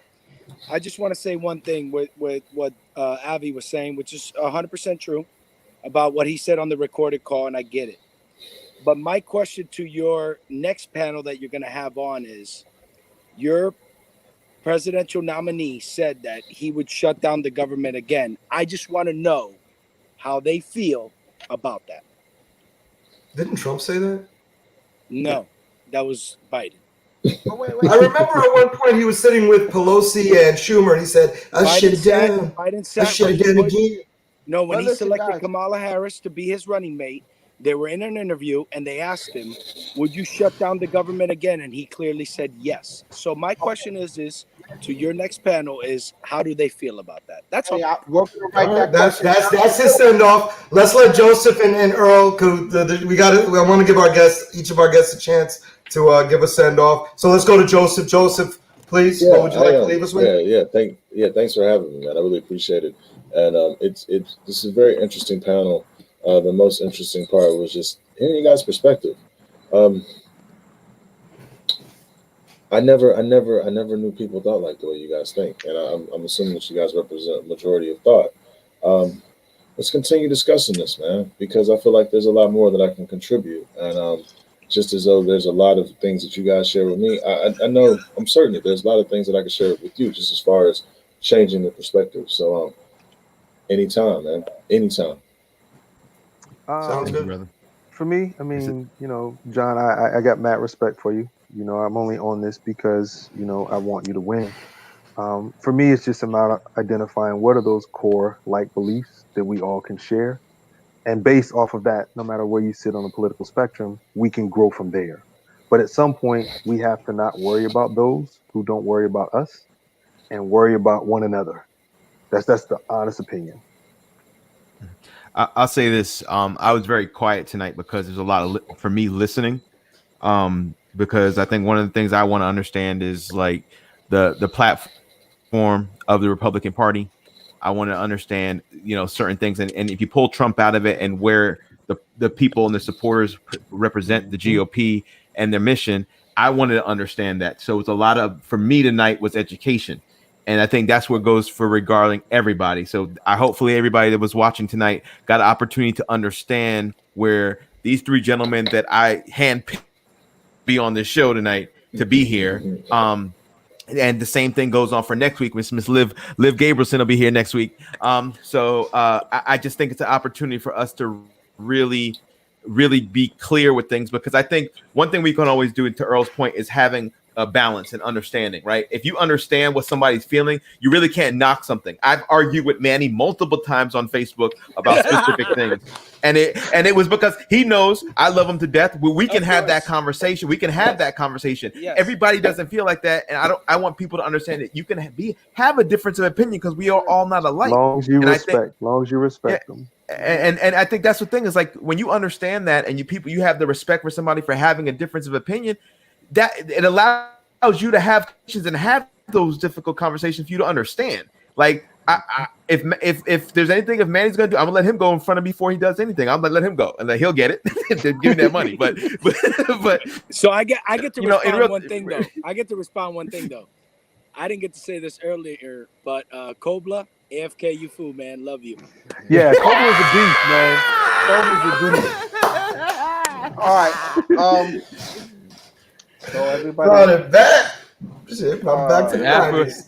I just want to say one thing with what Avi was saying, which is 100% true about what he said on the recorded call, and I get it. But my question to your next panel that you're going to have on is, your presidential nominee said that he would shut down the government again. I just want to know how they feel about that. Didn't Trump say that? No, that was Biden. Wait. I remember at one point he was sitting with Pelosi and Schumer, and he said, "I should have done. I should have done again." No, when he selected Kamala Harris to be his running mate, they were in an interview and they asked him, "Would you shut down the government again?" And he clearly said yes. So my question is to your next panel is, how do they feel about that? That's all. That's his send off. Let's let Joseph and Earl, because I want to give each of our guests a chance to give a send off. So let's go to Joseph. Joseph, please. What would you like to leave us with? Thanks for having me, man. I really appreciate it. And this is a very interesting panel. The most interesting part was just hearing you guys' perspective. I never knew people thought like the way you guys think, and I'm assuming that you guys represent a majority of thought. Let's continue discussing this, man, because I feel like there's a lot more that I can contribute, and just as though there's a lot of things that you guys share with me, I know I'm certain that there's a lot of things that I can share with you, just as far as changing the perspective. So, anytime, man, anytime. Sounds good, brother. For me, John, I got mad respect for you. I'm only on this because, I want you to win. For me, it's just about identifying what are those core like beliefs that we all can share. And based off of that, no matter where you sit on the political spectrum, we can grow from there. But at some point, we have to not worry about those who don't worry about us and worry about one another. That's the honest opinion. I'll say this. I was very quiet tonight because there's a lot of for me listening. Because I think one of the things I want to understand is like the platform of the Republican Party. I want to understand, certain things, and if you pull Trump out of it and where the people and the supporters represent the GOP and their mission, I wanted to understand that. So it's a lot of, for me tonight, was education. And I think that's what goes for regarding everybody. So hopefully everybody that was watching tonight got an opportunity to understand where these three gentlemen that I handpicked be on this show tonight to be here. And the same thing goes on for next week. Miss Liv Gabrielson will be here next week. So I just think it's an opportunity for us to really be clear with things, because I think one thing we can always do, to Earl's point, is having a balance and understanding, right? If you understand what somebody's feeling, you really can't knock something. I've argued with Manny multiple times on Facebook about specific things. And it was because he knows I love him to death. We can have that conversation. We can have that conversation. Yes. Everybody doesn't feel like that. And I want people to understand that you can have a difference of opinion, because we are all not alike. Long as you respect them. And I think that's the thing, is like when you understand that and you have the respect for somebody for having a difference of opinion, that it allows you to have questions and have those difficult conversations for you to understand. Like if there's anything, if Manny's gonna do, I'm gonna let him go in front of me before he does anything. I'm gonna let him go and then he'll get it. Give me that money. But so I get to respond one thing though. I get to respond one thing though. I didn't get to say this earlier, but Kobla, AFK, you fool, man. Love you. Yeah, Kobla's a beast, man. Kobla's a beast. All right. So everybody. Back to the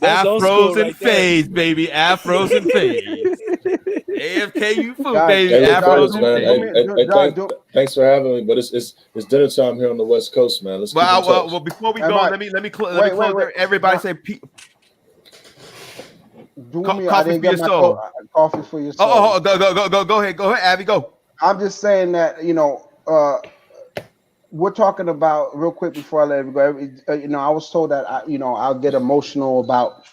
Afros and fades, baby. Afros and fades. AFK, you fool, baby. Hey, Afros and fades. Thanks for having me. But it's dinner time here on the West Coast, man. Let's well, before we go, let me close. Everybody say. Coffee for your soul. Coffee for your soul. Go ahead, Abby, go. I'm just saying that we're talking about, real quick before I let it go. I was told that I'll get emotional about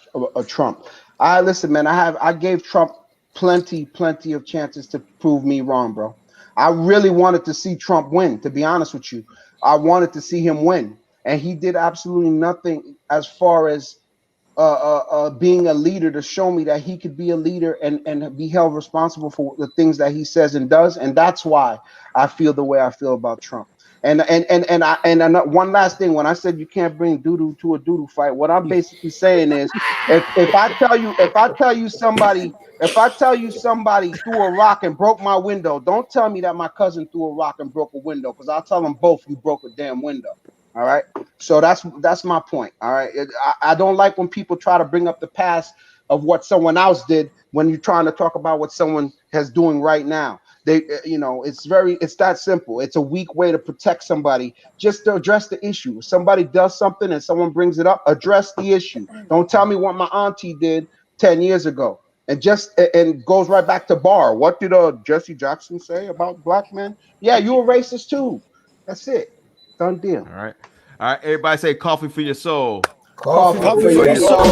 Trump. Listen, man. I gave Trump plenty of chances to prove me wrong, bro. I really wanted to see Trump win. To be honest with you, I wanted to see him win, and he did absolutely nothing as far as being a leader to show me that he could be a leader and be held responsible for the things that he says and does. And that's why I feel the way I feel about Trump. And one last thing, when I said you can't bring doo-doo to a doo-doo fight, what I'm basically saying is, if I tell you somebody threw a rock and broke my window, don't tell me that my cousin threw a rock and broke a window, because I'll tell them both you broke a damn window. All right. So that's my point. All right. I don't like when people try to bring up the past of what someone else did when you're trying to talk about what someone is doing right now. It's that simple. It's a weak way to protect somebody, just to address the issue. If somebody does something and someone brings it up, address the issue. Don't tell me what my auntie did 10 years ago and goes right back to Barr. What did Jesse Jackson say about black men? Yeah, you a racist too. That's it. Done deal. All right. Everybody say coffee for your soul. Coffee for your soul.